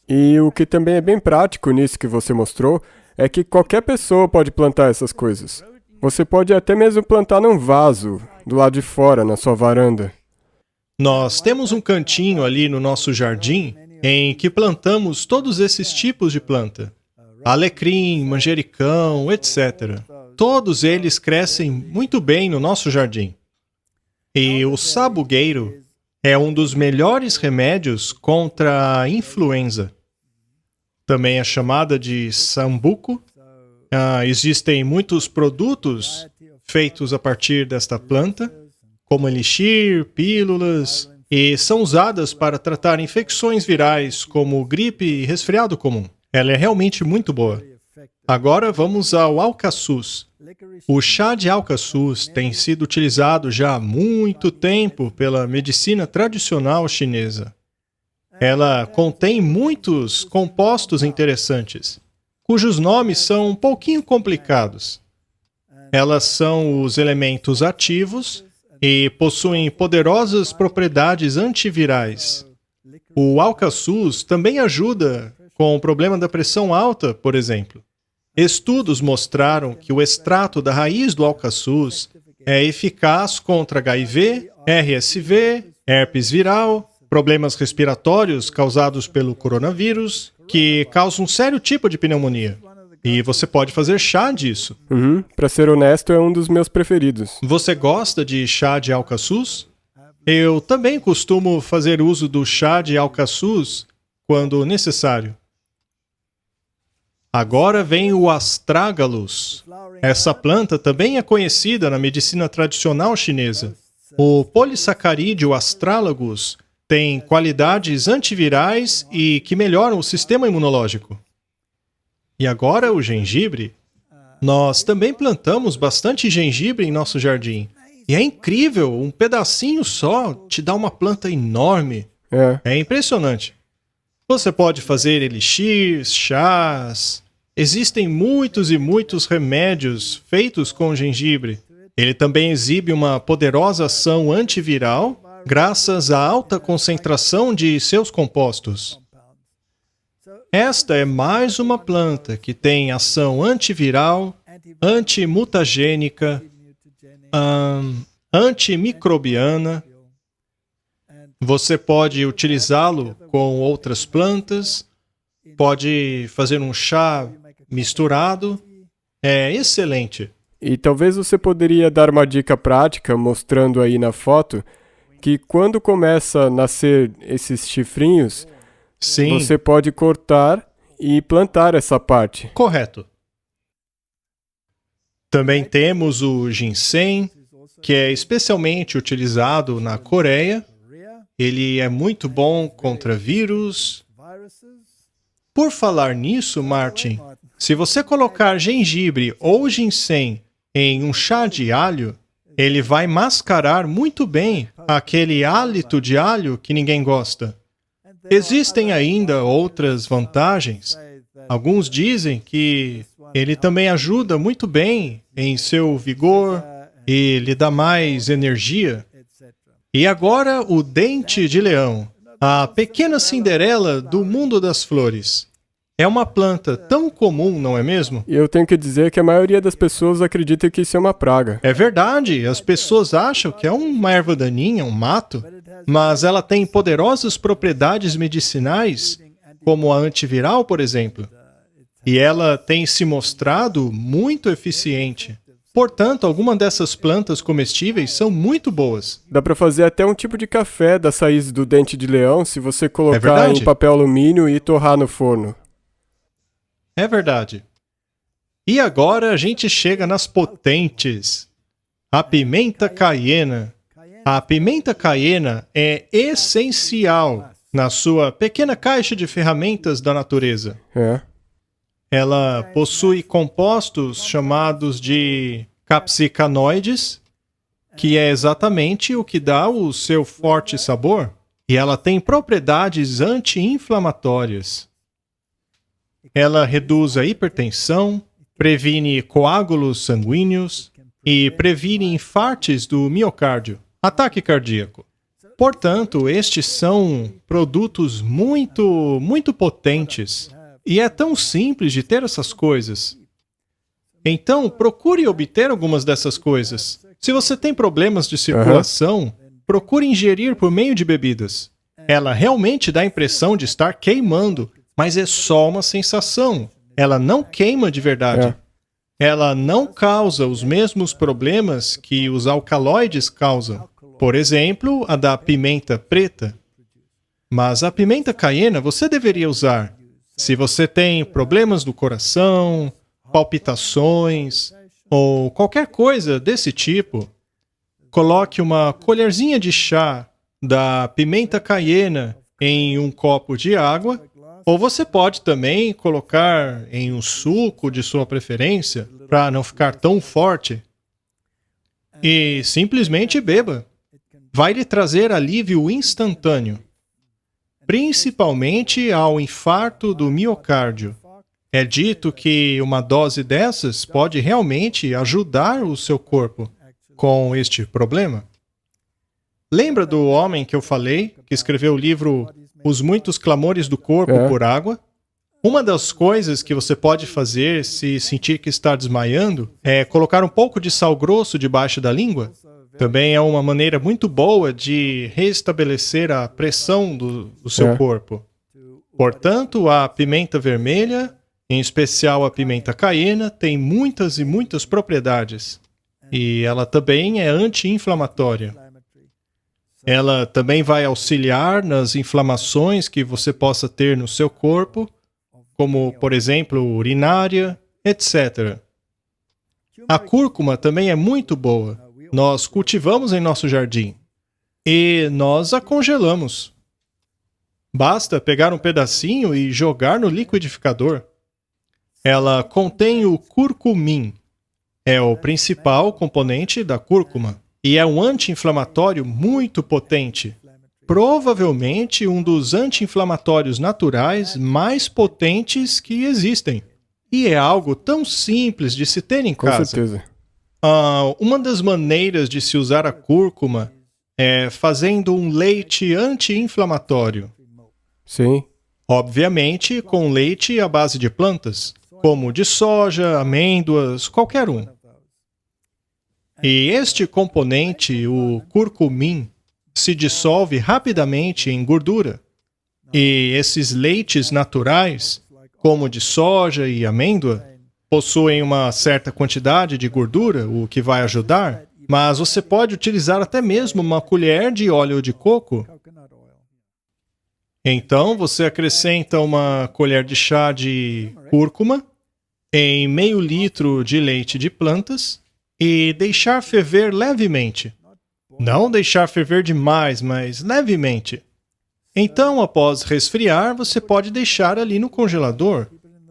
E o que também é bem prático nisso que você mostrou é que qualquer pessoa pode plantar essas coisas. Você pode até mesmo plantar num vaso, do lado de fora, na sua varanda. Nós temos um cantinho ali no nosso jardim em que plantamos todos esses tipos de planta. Alecrim, manjericão, etc. Todos eles crescem muito bem no nosso jardim. E o sabugueiro é um dos melhores remédios contra a influenza. Também é chamada de sambuco. Existem muitos produtos feitos a partir desta planta, como elixir, pílulas, e são usadas para tratar infecções virais como gripe e resfriado comum. Ela é realmente muito boa. Agora vamos ao alcaçuz. O chá de alcaçuz tem sido utilizado já há muito tempo pela medicina tradicional chinesa. Ela contém muitos compostos interessantes, cujos nomes são um pouquinho complicados. Elas são os elementos ativos e possuem poderosas propriedades antivirais. O alcaçuz também ajuda com o problema da pressão alta, por exemplo. Estudos mostraram que o extrato da raiz do alcaçuz é eficaz contra HIV, RSV, herpes viral, problemas respiratórios causados pelo coronavírus, que causam um sério tipo de pneumonia. E você pode fazer chá disso. Pra ser honesto, é um dos meus preferidos. Você gosta de chá de alcaçuz? Eu também costumo fazer uso do chá de alcaçuz quando necessário. Agora vem o astragalus. Essa planta também é conhecida na medicina tradicional chinesa. O polissacarídeo astragalus tem qualidades antivirais e que melhoram o sistema imunológico. E agora o gengibre. Nós também plantamos bastante gengibre em nosso jardim. E é incrível, um pedacinho só te dá uma planta enorme. É impressionante. Você pode fazer elixirs, chás. Existem muitos e muitos remédios feitos com gengibre. Ele também exibe uma poderosa ação antiviral graças à alta concentração de seus compostos. Esta é mais uma planta que tem ação antiviral, antimutagênica, antimicrobiana. Você pode utilizá-lo com outras plantas, pode fazer um chá misturado. É excelente. E talvez você poderia dar uma dica prática, mostrando aí na foto, que quando começa a nascer esses chifrinhos, Sim. Você pode cortar e plantar essa parte. Correto. Também temos o ginseng, que é especialmente utilizado na Coreia. Ele é muito bom contra vírus. Por falar nisso, Martin, se você colocar gengibre ou ginseng em um chá de alho, ele vai mascarar muito bem aquele hálito de alho que ninguém gosta. Existem ainda outras vantagens. Alguns dizem que ele também ajuda muito bem em seu vigor e lhe dá mais energia. E agora o dente de leão, a pequena Cinderela do mundo das flores. É uma planta tão comum, não é mesmo? E eu tenho que dizer que a maioria das pessoas acredita que isso é uma praga. É verdade, as pessoas acham que é uma erva daninha, um mato, mas ela tem poderosas propriedades medicinais, como a antiviral, por exemplo. E ela tem se mostrado muito eficiente. Portanto, algumas dessas plantas comestíveis são muito boas. Dá para fazer até um tipo de café das raízes do dente de leão se você colocar em papel alumínio e torrar no forno. É verdade. E agora a gente chega nas potentes. A pimenta caiena. A pimenta caiena é essencial na sua pequena caixa de ferramentas da natureza. Ela possui compostos chamados de capsicanoides, que é exatamente o que dá o seu forte sabor. E ela tem propriedades anti-inflamatórias. Ela reduz a hipertensão, previne coágulos sanguíneos e previne infartes do miocárdio, ataque cardíaco. Portanto, estes são produtos muito potentes. E é tão simples de ter essas coisas. Então, procure obter algumas dessas coisas. Se você tem problemas de circulação, procure ingerir por meio de bebidas. Ela realmente dá a impressão de estar queimando, mas é só uma sensação. Ela não queima de verdade. Ela não causa os mesmos problemas que os alcaloides causam. Por exemplo, a da pimenta preta. Mas a pimenta caiena você deveria usar se você tem problemas do coração, palpitações, ou qualquer coisa desse tipo, coloque uma colherzinha de chá da pimenta caiena em um copo de água, ou você pode também colocar em um suco de sua preferência, para não ficar tão forte, e simplesmente beba. Vai lhe trazer alívio instantâneo, principalmente ao infarto do miocárdio. É dito que uma dose dessas pode realmente ajudar o seu corpo com este problema. Lembra do homem que eu falei, que escreveu o livro Os Muitos Clamores do Corpo por Água? Uma das coisas que você pode fazer se sentir que está desmaiando é colocar um pouco de sal grosso debaixo da língua. Também é uma maneira muito boa de restabelecer a pressão do seu corpo. Portanto, a pimenta vermelha, em especial a pimenta caiena, tem muitas e muitas propriedades. E ela também é anti-inflamatória. Ela também vai auxiliar nas inflamações que você possa ter no seu corpo, como, por exemplo, urinária, etc. A cúrcuma também é muito boa. Nós cultivamos em nosso jardim e nós a congelamos. Basta pegar um pedacinho e jogar no liquidificador. Ela contém o curcumin. É o principal componente da cúrcuma e é um anti-inflamatório muito potente. Provavelmente um dos anti-inflamatórios naturais mais potentes que existem. E é algo tão simples de se ter em casa. Com certeza. Uma das maneiras de se usar a cúrcuma é fazendo um leite anti-inflamatório. Sim. Obviamente, com leite à base de plantas, como de soja, amêndoas, qualquer um. E este componente, o curcumin, se dissolve rapidamente em gordura. E esses leites naturais, como de soja e amêndoa, possuem uma certa quantidade de gordura, o que vai ajudar, mas você pode utilizar até mesmo uma colher de óleo de coco. Então, você acrescenta uma colher de chá de cúrcuma em meio litro de leite de plantas e deixar ferver levemente. Não deixar ferver demais, mas levemente. Então, após resfriar, você pode deixar ali no congelador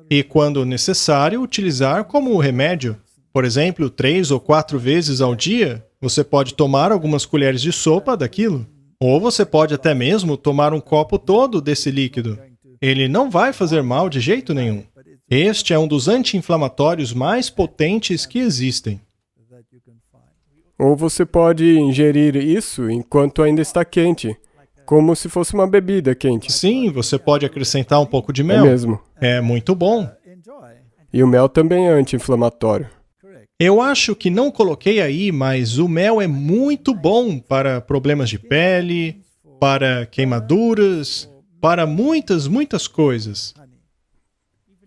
e, quando necessário, utilizar como remédio. Por exemplo, 3 ou 4 vezes ao dia, você pode tomar algumas colheres de sopa daquilo. Ou você pode até mesmo tomar um copo todo desse líquido. Ele não vai fazer mal de jeito nenhum. Este é um dos anti-inflamatórios mais potentes que existem. Ou você pode ingerir isso enquanto ainda está quente, como se fosse uma bebida quente. Sim, você pode acrescentar um pouco de É mel. mesmo. É muito bom. E o mel também é anti-inflamatório. Eu acho que não coloquei aí, mas o mel é muito bom para problemas de pele, para queimaduras, para muitas coisas.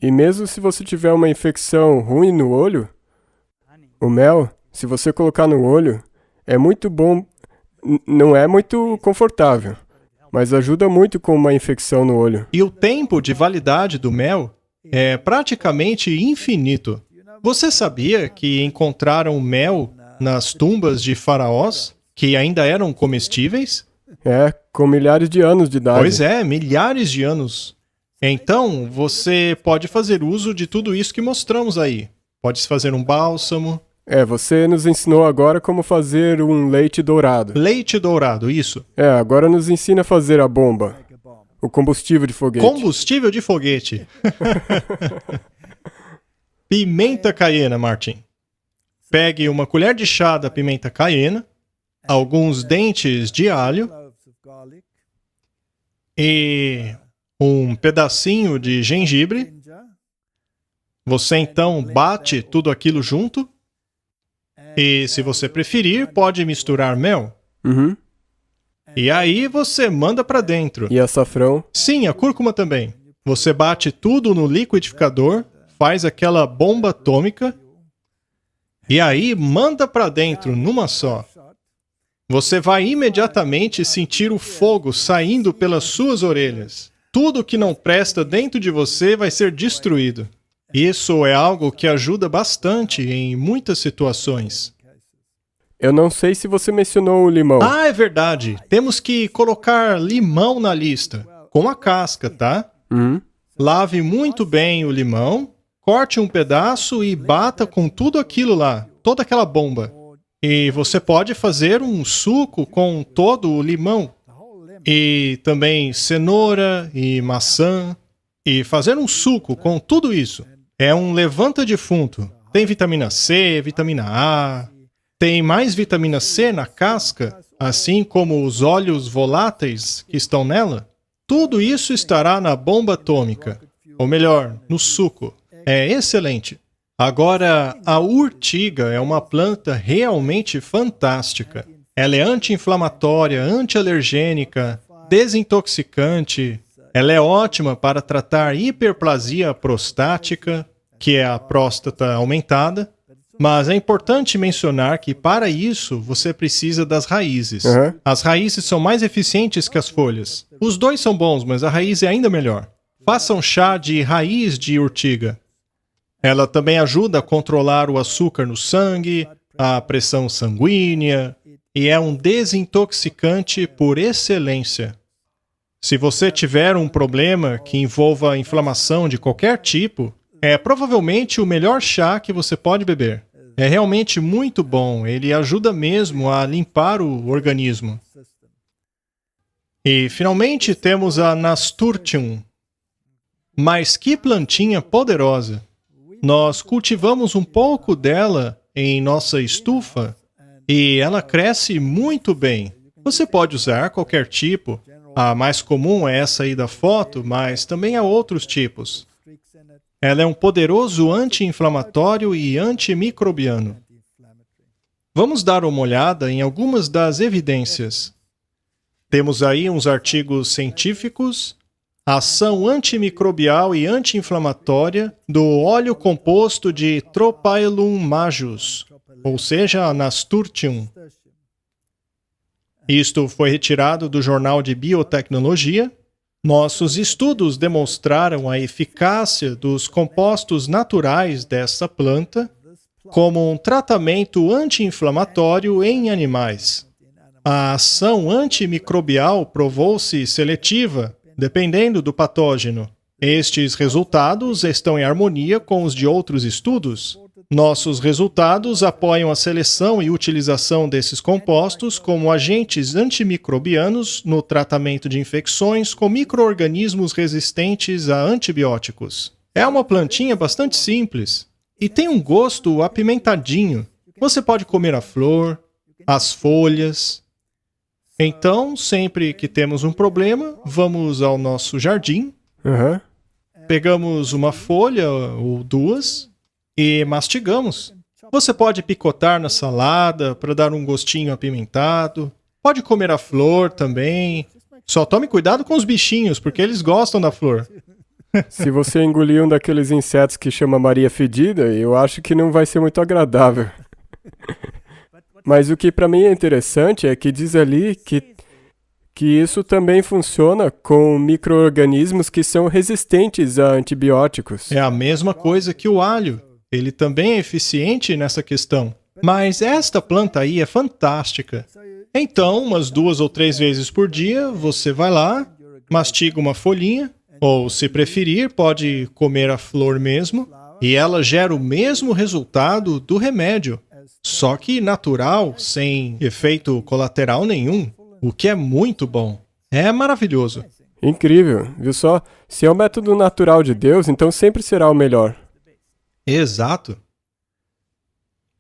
E mesmo se você tiver uma infecção ruim no olho, o mel, se você colocar no olho, é muito bom. Não é muito confortável, mas ajuda muito com uma infecção no olho. E o tempo de validade do mel é praticamente infinito. Você sabia que encontraram mel nas tumbas de faraós, que ainda eram comestíveis? É, com milhares de anos de idade. Pois é, milhares de anos. Então, você pode fazer uso de tudo isso que mostramos aí. Pode fazer um bálsamo. Você nos ensinou agora como fazer um leite dourado. Leite dourado, isso. Agora nos ensina a fazer a bomba. O combustível de foguete. Combustível de foguete. Pimenta caiena, Martin. Pegue uma colher de chá da pimenta caiena, alguns dentes de alho e um pedacinho de gengibre. Você então bate tudo aquilo junto e, se você preferir, pode misturar mel. Uhum. E aí você manda para dentro. E açafrão. Sim, a cúrcuma também. Você bate tudo no liquidificador, faz aquela bomba atômica e aí manda para dentro numa só. Você vai imediatamente sentir o fogo saindo pelas suas orelhas. Tudo que não presta dentro de você vai ser destruído. Isso é algo que ajuda bastante em muitas situações. Eu não sei se você mencionou o limão. Ah, é verdade. Temos que colocar limão na lista, com a casca, tá? Lave muito bem o limão, corte um pedaço e bata com tudo aquilo lá, toda aquela bomba. E você pode fazer um suco com todo o limão. E também cenoura e maçã. E fazer um suco com tudo isso. É um levanta-defunto. Tem vitamina C, vitamina A. Tem mais vitamina C na casca, assim como os óleos voláteis que estão nela. Tudo isso estará na bomba atômica. Ou melhor, no suco. É excelente. Agora, a urtiga é uma planta realmente fantástica. Ela é anti-inflamatória, anti-alergênica, desintoxicante. Ela é ótima para tratar hiperplasia prostática, que é a próstata aumentada. Mas é importante mencionar que, para isso, você precisa das raízes. As raízes são mais eficientes que as folhas. Os dois são bons, mas a raiz é ainda melhor. Faça um chá de raiz de urtiga. Ela também ajuda a controlar o açúcar no sangue, a pressão sanguínea, e é um desintoxicante por excelência. Se você tiver um problema que envolva inflamação de qualquer tipo, é provavelmente o melhor chá que você pode beber. É realmente muito bom, ele ajuda mesmo a limpar o organismo. E, finalmente, temos a Nasturtium. Mas que plantinha poderosa! Nós cultivamos um pouco dela em nossa estufa e ela cresce muito bem. Você pode usar qualquer tipo. A mais comum é essa aí da foto, mas também há outros tipos. Ela é um poderoso anti-inflamatório e antimicrobiano. Vamos dar uma olhada em algumas das evidências. Temos aí uns artigos científicos. A ação antimicrobial e anti-inflamatória do óleo composto de Trophaelum majus, ou seja, a Nasturtium. Isto foi retirado do Jornal de Biotecnologia. Nossos estudos demonstraram a eficácia dos compostos naturais dessa planta como um tratamento anti-inflamatório em animais. A ação antimicrobial provou-se seletiva, dependendo do patógeno. Estes resultados estão em harmonia com os de outros estudos. Nossos resultados apoiam a seleção e utilização desses compostos como agentes antimicrobianos no tratamento de infecções com micro-organismos resistentes a antibióticos. É uma plantinha bastante simples e tem um gosto apimentadinho. Você pode comer a flor, as folhas. Então, sempre que temos um problema, vamos ao nosso jardim, pegamos uma folha ou duas e mastigamos. Você pode picotar na salada para dar um gostinho apimentado. Pode comer a flor também. Só tome cuidado com os bichinhos, porque eles gostam da flor. Se você engolir um daqueles insetos que chama Maria Fedida, eu acho que não vai ser muito agradável. Mas o que para mim é interessante é que diz ali que isso também funciona com micro-organismos que são resistentes a antibióticos. É a mesma coisa que o alho. Ele também é eficiente nessa questão. Mas esta planta aí é fantástica. Então, umas 2 ou 3 vezes por dia, você vai lá, mastiga uma folhinha, ou, se preferir, pode comer a flor mesmo, e ela gera o mesmo resultado do remédio. Só que natural, sem efeito colateral nenhum, o que é muito bom. É maravilhoso. Incrível, viu só? Se é o método natural de Deus, então sempre será o melhor. Exato.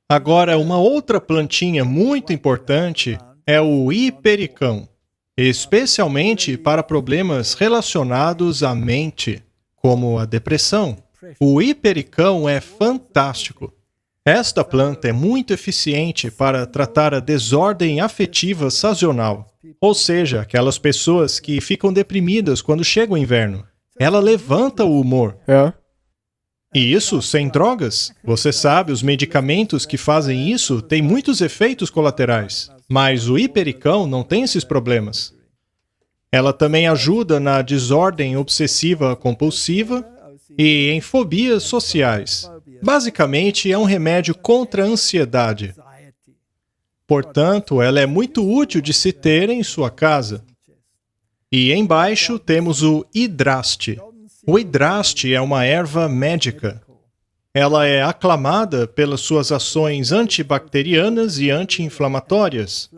Agora, uma outra plantinha muito importante é o hipericão, especialmente para problemas relacionados à mente, como a depressão. O hipericão é fantástico. Esta planta é muito eficiente para tratar a desordem afetiva sazonal, ou seja, aquelas pessoas que ficam deprimidas quando chega o inverno. Ela levanta o humor. E isso sem drogas. Você sabe, os medicamentos que fazem isso têm muitos efeitos colaterais, mas o hipericão não tem esses problemas. Ela também ajuda na desordem obsessiva compulsiva e em fobias sociais. Basicamente, é um remédio contra a ansiedade. Portanto, ela é muito útil de se ter em sua casa. E embaixo temos o hidraste. O hidraste é uma erva médica. Ela é aclamada pelas suas ações antibacterianas e anti-inflamatórias.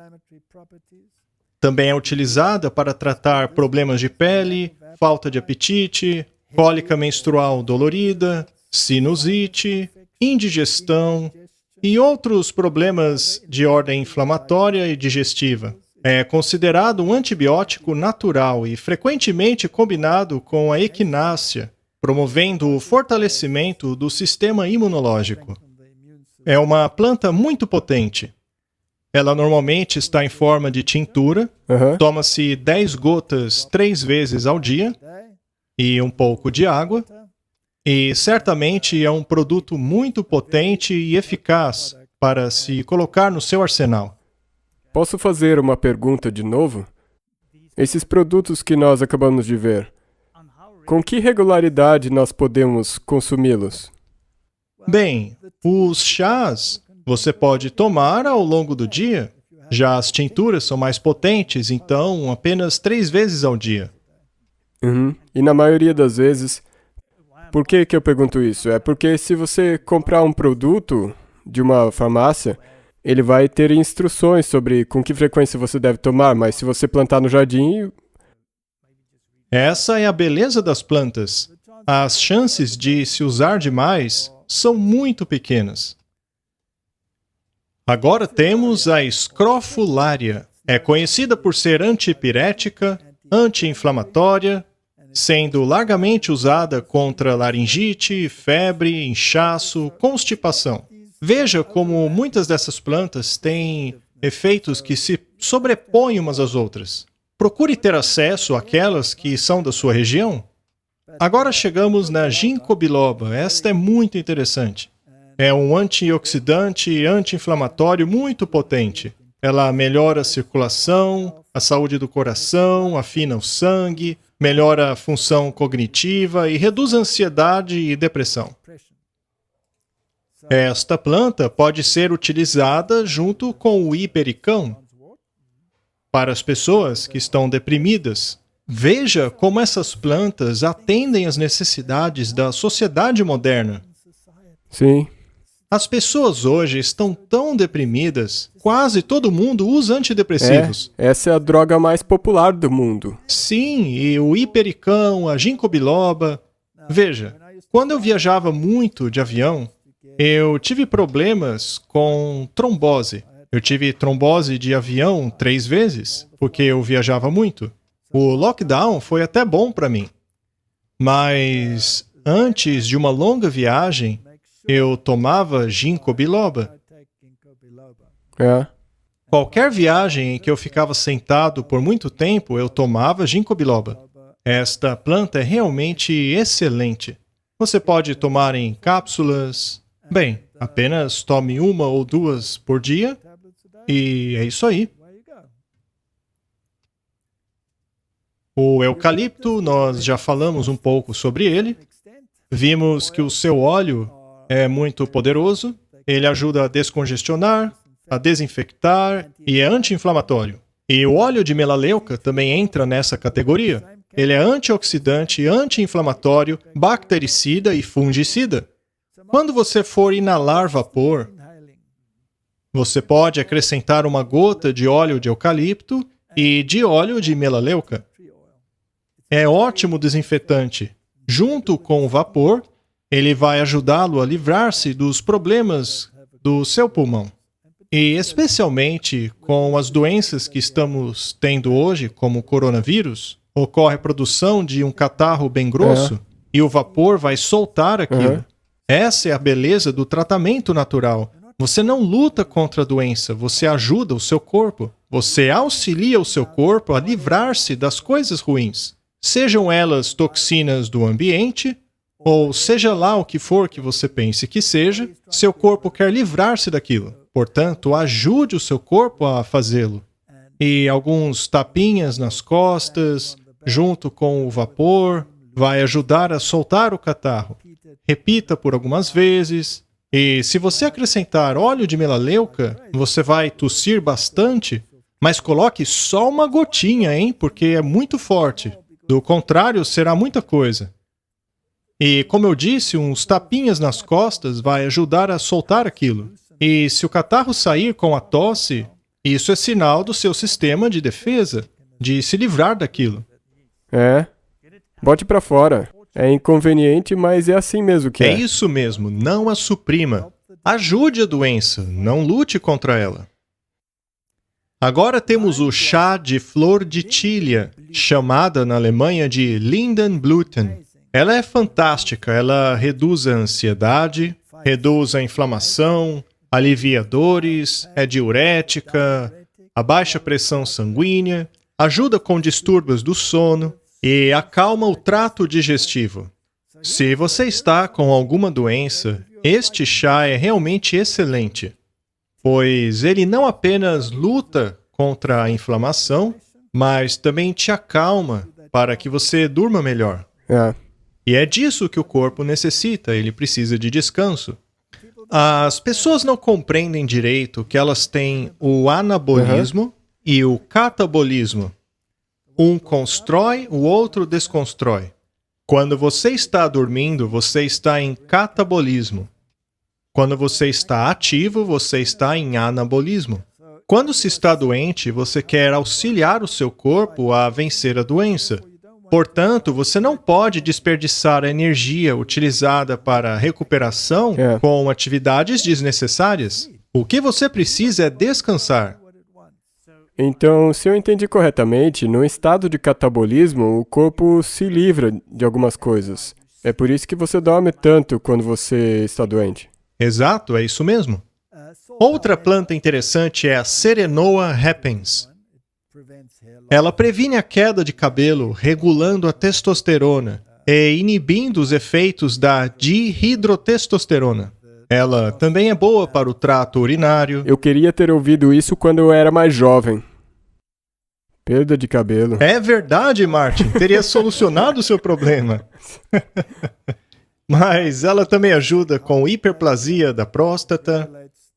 Também é utilizada para tratar problemas de pele, falta de apetite, cólica menstrual dolorida, sinusite, indigestão e outros problemas de ordem inflamatória e digestiva. É considerado um antibiótico natural e frequentemente combinado com a equinácea, promovendo o fortalecimento do sistema imunológico. É uma planta muito potente. Ela normalmente está em forma de tintura, toma-se 10 gotas 3 vezes ao dia e um pouco de água, e certamente é um produto muito potente e eficaz para se colocar no seu arsenal. Posso fazer uma pergunta de novo? Esses produtos que nós acabamos de ver, com que regularidade nós podemos consumi-los? Bem, os chás você pode tomar ao longo do dia. Já as tinturas são mais potentes, então apenas 3 vezes ao dia. E na maioria das vezes, por que eu pergunto isso? É porque se você comprar um produto de uma farmácia, ele vai ter instruções sobre com que frequência você deve tomar, mas se você plantar no jardim... Essa é a beleza das plantas. As chances de se usar demais são muito pequenas. Agora temos a escrofularia. É conhecida por ser antipirética, anti-inflamatória, sendo largamente usada contra laringite, febre, inchaço, constipação. Veja como muitas dessas plantas têm efeitos que se sobrepõem umas às outras. Procure ter acesso àquelas que são da sua região. Agora chegamos na ginkgo biloba. Esta é muito interessante. É um antioxidante e anti-inflamatório muito potente. Ela melhora a circulação, a saúde do coração, afina o sangue, melhora a função cognitiva e reduz a ansiedade e depressão. Esta planta pode ser utilizada junto com o hipericão para as pessoas que estão deprimidas. Veja como essas plantas atendem às necessidades da sociedade moderna. Sim. As pessoas hoje estão tão deprimidas, quase todo mundo usa antidepressivos. Essa é a droga mais popular do mundo. Sim, e o hipericão, a ginkgo biloba. Veja, quando eu viajava muito de avião, eu tive problemas com trombose. Eu tive trombose de avião 3 vezes, porque eu viajava muito. O lockdown foi até bom para mim. Mas antes de uma longa viagem, eu tomava ginkgo biloba. Qualquer viagem em que eu ficava sentado por muito tempo, eu tomava ginkgo biloba. Esta planta é realmente excelente. Você pode tomar em cápsulas. Bem, apenas tome 1 ou 2 por dia e é isso aí. O eucalipto, nós já falamos um pouco sobre ele. Vimos que o seu óleo é muito poderoso, ele ajuda a descongestionar, a desinfectar e é anti-inflamatório. E o óleo de melaleuca também entra nessa categoria. Ele é antioxidante, anti-inflamatório, bactericida e fungicida. Quando você for inalar vapor, você pode acrescentar 1 gota de óleo de eucalipto e de óleo de melaleuca. É ótimo desinfetante. Junto com o vapor, ele vai ajudá-lo a livrar-se dos problemas do seu pulmão. E especialmente com as doenças que estamos tendo hoje, como o coronavírus, ocorre a produção de um catarro bem grosso e o vapor vai soltar aquilo. Essa é a beleza do tratamento natural. Você não luta contra a doença, você ajuda o seu corpo. Você auxilia o seu corpo a livrar-se das coisas ruins. Sejam elas toxinas do ambiente, ou seja lá o que for que você pense que seja, seu corpo quer livrar-se daquilo. Portanto, ajude o seu corpo a fazê-lo. E alguns tapinhas nas costas, junto com o vapor, vai ajudar a soltar o catarro. Repita por algumas vezes. E se você acrescentar óleo de melaleuca, você vai tossir bastante, mas coloque só uma gotinha, hein? Porque é muito forte. Do contrário, será muita coisa. E, como eu disse, uns tapinhas nas costas vai ajudar a soltar aquilo. E se o catarro sair com a tosse, isso é sinal do seu sistema de defesa, de se livrar daquilo. Bote pra fora. É inconveniente, mas é assim mesmo que é. É isso mesmo, não a suprima. Ajude a doença, não lute contra ela. Agora temos o chá de flor de tília, chamada na Alemanha de Lindenblüten. Ela é fantástica, ela reduz a ansiedade, reduz a inflamação, alivia dores, é diurética, abaixa a pressão sanguínea, ajuda com distúrbios do sono e acalma o trato digestivo. Se você está com alguma doença, este chá é realmente excelente, pois ele não apenas luta contra a inflamação, mas também te acalma para que você durma melhor. E é disso que o corpo necessita, ele precisa de descanso. As pessoas não compreendem direito que elas têm o anabolismo e o catabolismo. Um constrói, o outro desconstrói. Quando você está dormindo, você está em catabolismo. Quando você está ativo, você está em anabolismo. Quando se está doente, você quer auxiliar o seu corpo a vencer a doença. Portanto, você não pode desperdiçar a energia utilizada para a recuperação com atividades desnecessárias. O que você precisa é descansar. Então, se eu entendi corretamente, no estado de catabolismo, o corpo se livra de algumas coisas. É por isso que você dorme tanto quando você está doente. Exato, é isso mesmo. Outra planta interessante é a Serenoa repens. Ela previne a queda de cabelo, regulando a testosterona e inibindo os efeitos da dihidrotestosterona. Ela também é boa para o trato urinário. Eu queria ter ouvido isso quando eu era mais jovem. Perda de cabelo. É verdade, Martin. Teria solucionado o seu problema. Mas ela também ajuda com hiperplasia da próstata,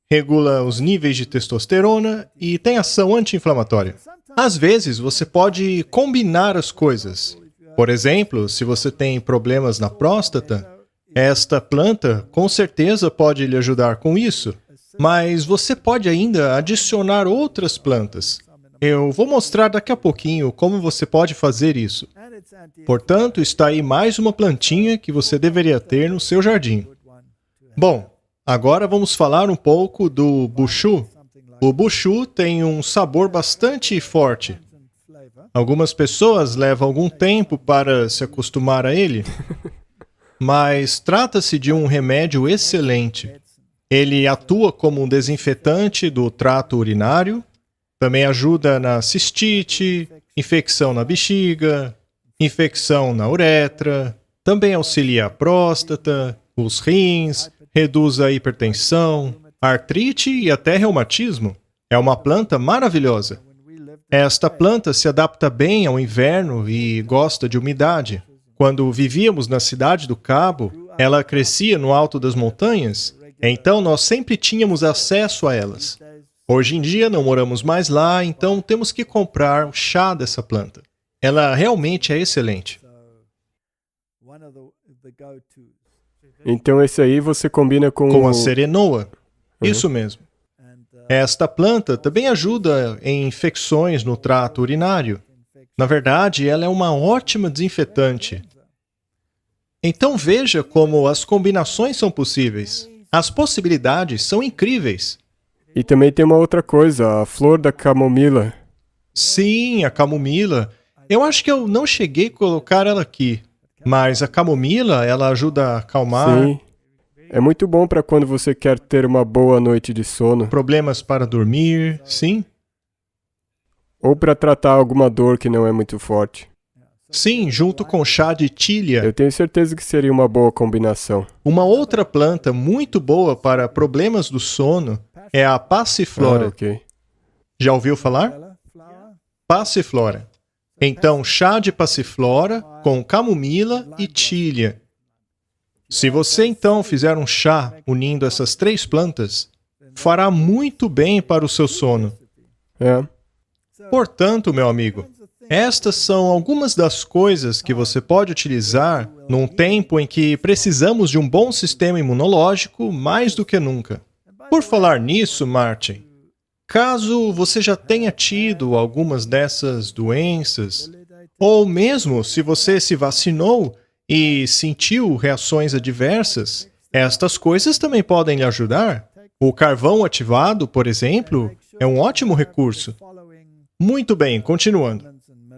regula os níveis de testosterona e tem ação anti-inflamatória. Às vezes, você pode combinar as coisas. Por exemplo, se você tem problemas na próstata, esta planta com certeza pode lhe ajudar com isso, mas você pode ainda adicionar outras plantas. Eu vou mostrar daqui a pouquinho como você pode fazer isso. Portanto, está aí mais uma plantinha que você deveria ter no seu jardim. Bom, agora vamos falar um pouco do buchu. O buchu tem um sabor bastante forte. Algumas pessoas levam algum tempo para se acostumar a ele, mas trata-se de um remédio excelente. Ele atua como um desinfetante do trato urinário, também ajuda na cistite, infecção na bexiga, infecção na uretra, também auxilia a próstata, os rins, reduz a hipertensão, artrite e até reumatismo. É uma planta maravilhosa. Esta planta se adapta bem ao inverno e gosta de umidade. Quando vivíamos na cidade do Cabo, ela crescia no alto das montanhas, então nós sempre tínhamos acesso a elas. Hoje em dia não moramos mais lá, então temos que comprar o chá dessa planta. Ela realmente é excelente. Então esse aí você combina com a Serenoa. Isso mesmo. Esta planta também ajuda em infecções no trato urinário. Na verdade, ela é uma ótima desinfetante. Então veja como as combinações são possíveis. As possibilidades são incríveis. E também tem uma outra coisa, a flor da camomila. Sim, a camomila. Eu acho que eu não cheguei a colocar ela aqui. Mas a camomila, ela ajuda a acalmar. Sim. É muito bom para quando você quer ter uma boa noite de sono. Problemas para dormir, sim. Ou para tratar alguma dor que não é muito forte. Sim, junto com chá de tília. Eu tenho certeza que seria uma boa combinação. Uma outra planta muito boa para problemas do sono é a passiflora. Ok. Já ouviu falar? Passiflora. Então, chá de passiflora com camomila e tília. Se você então fizer um chá unindo essas 3 plantas, fará muito bem para o seu sono. É. Portanto, meu amigo, estas são algumas das coisas que você pode utilizar num tempo em que precisamos de um bom sistema imunológico mais do que nunca. Por falar nisso, Martin, caso você já tenha tido algumas dessas doenças, ou mesmo se você se vacinou e sentiu reações adversas, estas coisas também podem lhe ajudar. O carvão ativado, por exemplo, é um ótimo recurso. Muito bem, continuando.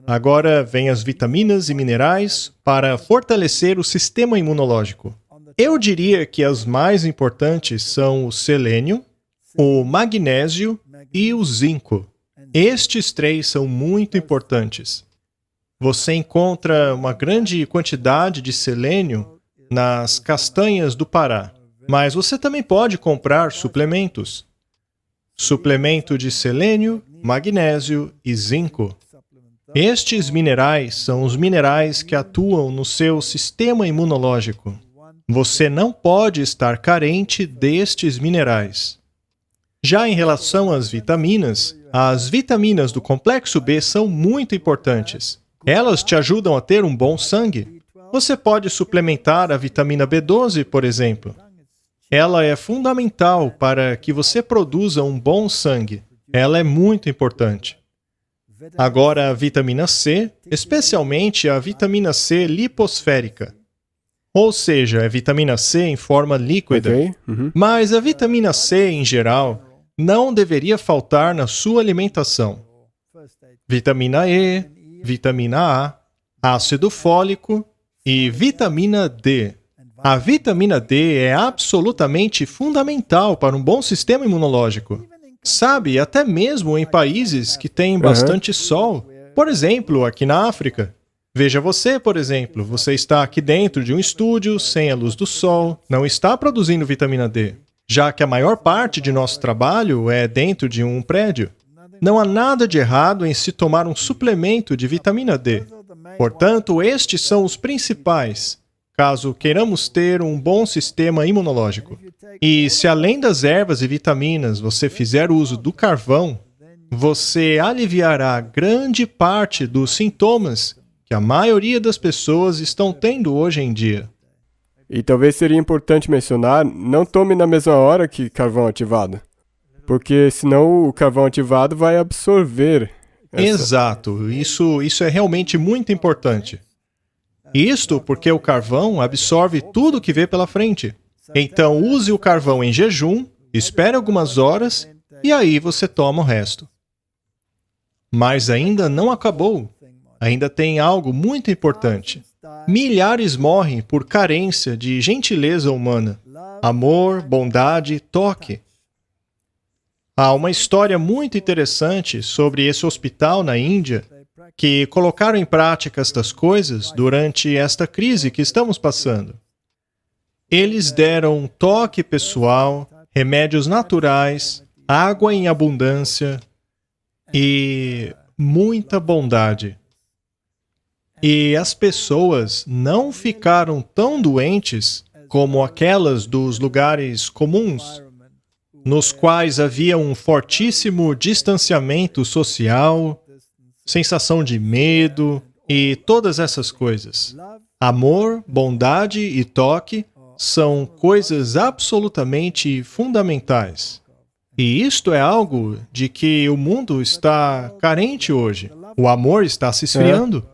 Agora vem as vitaminas e minerais para fortalecer o sistema imunológico. Eu diria que as mais importantes são o selênio, o magnésio e o zinco. Estes 3 são muito importantes. Você encontra uma grande quantidade de selênio nas castanhas do Pará, mas você também pode comprar suplementos. Suplemento de selênio, magnésio e zinco. Estes minerais são os minerais que atuam no seu sistema imunológico. Você não pode estar carente destes minerais. Já em relação às vitaminas, as vitaminas do complexo B são muito importantes. Elas te ajudam a ter um bom sangue. Você pode suplementar a vitamina B12, por exemplo. Ela é fundamental para que você produza um bom sangue. Ela é muito importante. Agora, a vitamina C, especialmente a vitamina C liposférica. Ou seja, é vitamina C em forma líquida. Ok. Uhum. Mas a vitamina C, em geral, não deveria faltar na sua alimentação. Vitamina E, vitamina A, ácido fólico e vitamina D. A vitamina D é absolutamente fundamental para um bom sistema imunológico. Sabe, até mesmo em países que têm bastante sol. Por exemplo, aqui na África. Veja você, por exemplo, você está aqui dentro de um estúdio, sem a luz do sol, não está produzindo vitamina D, já que a maior parte de nosso trabalho é dentro de um prédio. Não há nada de errado em se tomar um suplemento de vitamina D. Portanto, estes são os principais, caso queiramos ter um bom sistema imunológico. E se além das ervas e vitaminas você fizer uso do carvão, você aliviará grande parte dos sintomas que a maioria das pessoas estão tendo hoje em dia. E talvez seria importante mencionar, não tome na mesma hora que carvão ativado. Porque senão o carvão ativado vai absorver. Exato, isso é realmente muito importante. Isto porque o carvão absorve tudo que vê pela frente. Então use o carvão em jejum, espere algumas horas e aí você toma o resto. Mas ainda não acabou. Ainda tem algo muito importante. Milhares morrem por carência de gentileza humana, amor, bondade, toque. Há uma história muito interessante sobre esse hospital na Índia que colocaram em prática estas coisas durante esta crise que estamos passando. Eles deram toque pessoal, remédios naturais, água em abundância e muita bondade. E as pessoas não ficaram tão doentes como aquelas dos lugares comuns, nos quais havia um fortíssimo distanciamento social, sensação de medo e todas essas coisas. Amor, bondade e toque são coisas absolutamente fundamentais. E isto é algo de que o mundo está carente hoje. O amor está se esfriando.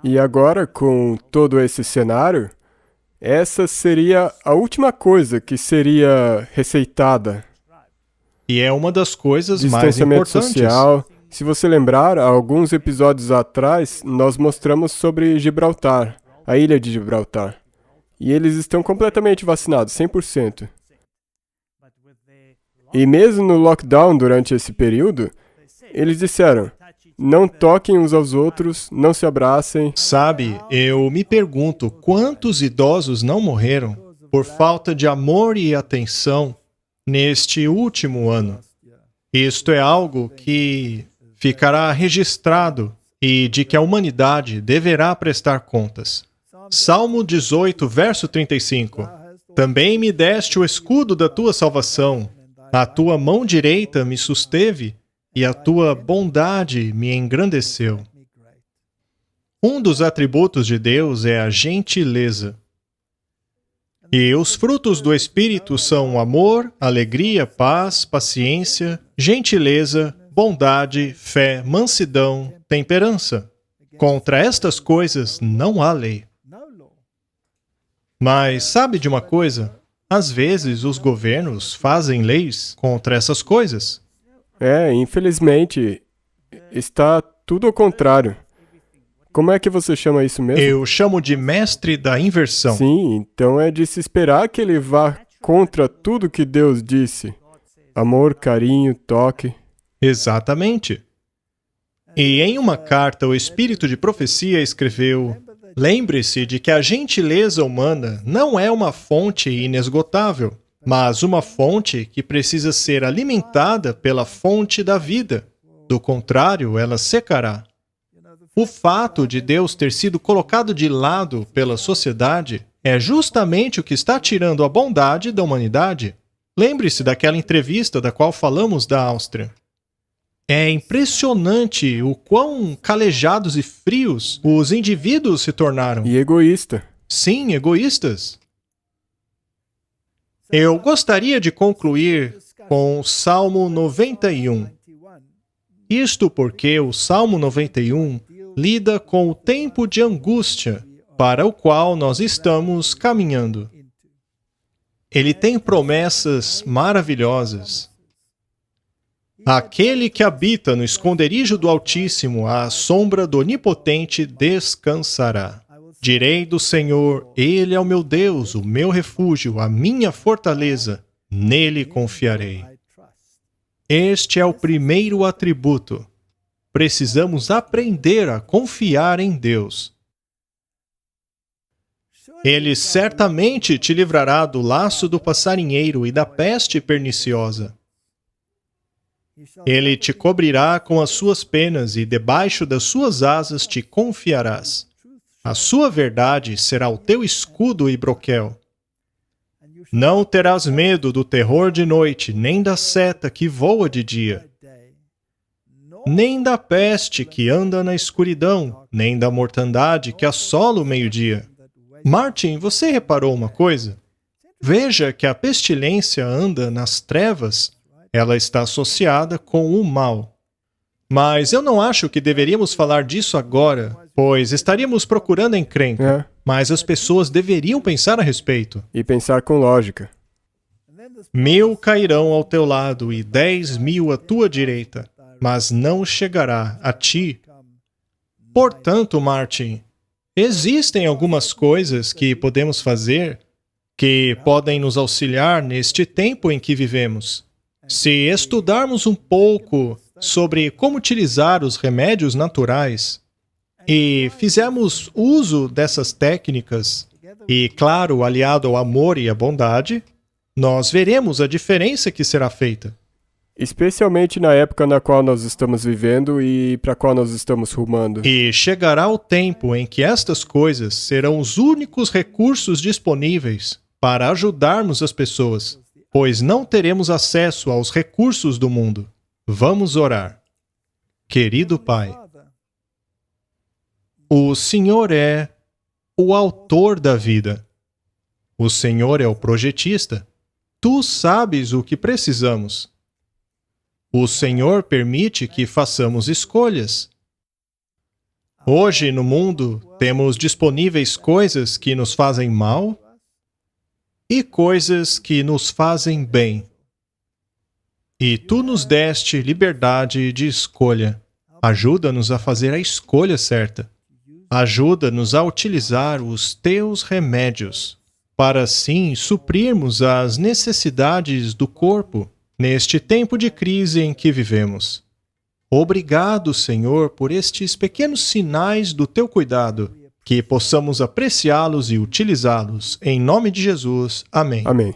E agora, com todo esse cenário, essa seria a última coisa que seria receitada. E é uma das coisas mais Distanciamento importantes. social. Se você lembrar, há alguns episódios atrás, nós mostramos sobre Gibraltar, a ilha de Gibraltar. E eles estão completamente vacinados, 100%. E mesmo no lockdown durante esse período, eles disseram, não toquem uns aos outros, não se abracem. Sabe, eu me pergunto quantos idosos não morreram por falta de amor e atenção neste último ano. Isto é algo que ficará registrado e de que a humanidade deverá prestar contas. Salmo 18, verso 35. Também me deste o escudo da tua salvação, a tua mão direita me susteve, e a tua bondade me engrandeceu. Um dos atributos de Deus é a gentileza. E os frutos do Espírito são amor, alegria, paz, paciência, gentileza, bondade, fé, mansidão, temperança. Contra estas coisas não há lei. Mas sabe de uma coisa? Às vezes os governos fazem leis contra essas coisas. Infelizmente, está tudo ao contrário. Como é que você chama isso mesmo? Eu chamo de mestre da inversão. Sim, então é de se esperar que ele vá contra tudo que Deus disse. Amor, carinho, toque. Exatamente. E em uma carta, o Espírito de Profecia escreveu: lembre-se de que a gentileza humana não é uma fonte inesgotável, mas uma fonte que precisa ser alimentada pela fonte da vida. Do contrário, ela secará. O fato de Deus ter sido colocado de lado pela sociedade é justamente o que está tirando a bondade da humanidade. Lembre-se daquela entrevista da qual falamos da Áustria. É impressionante o quão calejados e frios os indivíduos se tornaram. E egoísta. Sim, egoístas. Eu gostaria de concluir com o Salmo 91. Isto porque o Salmo 91 lida com o tempo de angústia para o qual nós estamos caminhando. Ele tem promessas maravilhosas. Aquele que habita no esconderijo do Altíssimo, à sombra do Onipotente, descansará. Direi do Senhor, Ele é o meu Deus, o meu refúgio, a minha fortaleza, nele confiarei. Este é o primeiro atributo. Precisamos aprender a confiar em Deus. Ele certamente te livrará do laço do passarinheiro e da peste perniciosa. Ele te cobrirá com as suas penas e debaixo das suas asas te confiarás. A sua verdade será o teu escudo e broquel. Não terás medo do terror de noite, nem da seta que voa de dia, nem da peste que anda na escuridão, nem da mortandade que assola o meio-dia. Martin, você reparou uma coisa? Veja que a pestilência anda nas trevas. Ela está associada com o mal. Mas eu não acho que deveríamos falar disso agora, pois estaríamos procurando encrenca. Mas as pessoas deveriam pensar a respeito. E pensar com lógica. 1000 cairão ao teu lado e 10.000 à tua direita, mas não chegará a ti. Portanto, Martin, existem algumas coisas que podemos fazer que podem nos auxiliar neste tempo em que vivemos. Se estudarmos um pouco sobre como utilizar os remédios naturais e fizermos uso dessas técnicas, e, claro, aliado ao amor e à bondade, nós veremos a diferença que será feita. Especialmente na época na qual nós estamos vivendo e para a qual nós estamos rumando. E chegará o tempo em que estas coisas serão os únicos recursos disponíveis para ajudarmos as pessoas, pois não teremos acesso aos recursos do mundo. Vamos orar. Querido Pai, o Senhor é o autor da vida. O Senhor é o projetista. Tu sabes o que precisamos. O Senhor permite que façamos escolhas. Hoje, no mundo, temos disponíveis coisas que nos fazem mal e coisas que nos fazem bem. E Tu nos deste liberdade de escolha. Ajuda-nos a fazer a escolha certa. Ajuda-nos a utilizar os Teus remédios, para assim suprirmos as necessidades do corpo neste tempo de crise em que vivemos. Obrigado, Senhor, por estes pequenos sinais do Teu cuidado, que possamos apreciá-los e utilizá-los. Em nome de Jesus. Amém. Amém.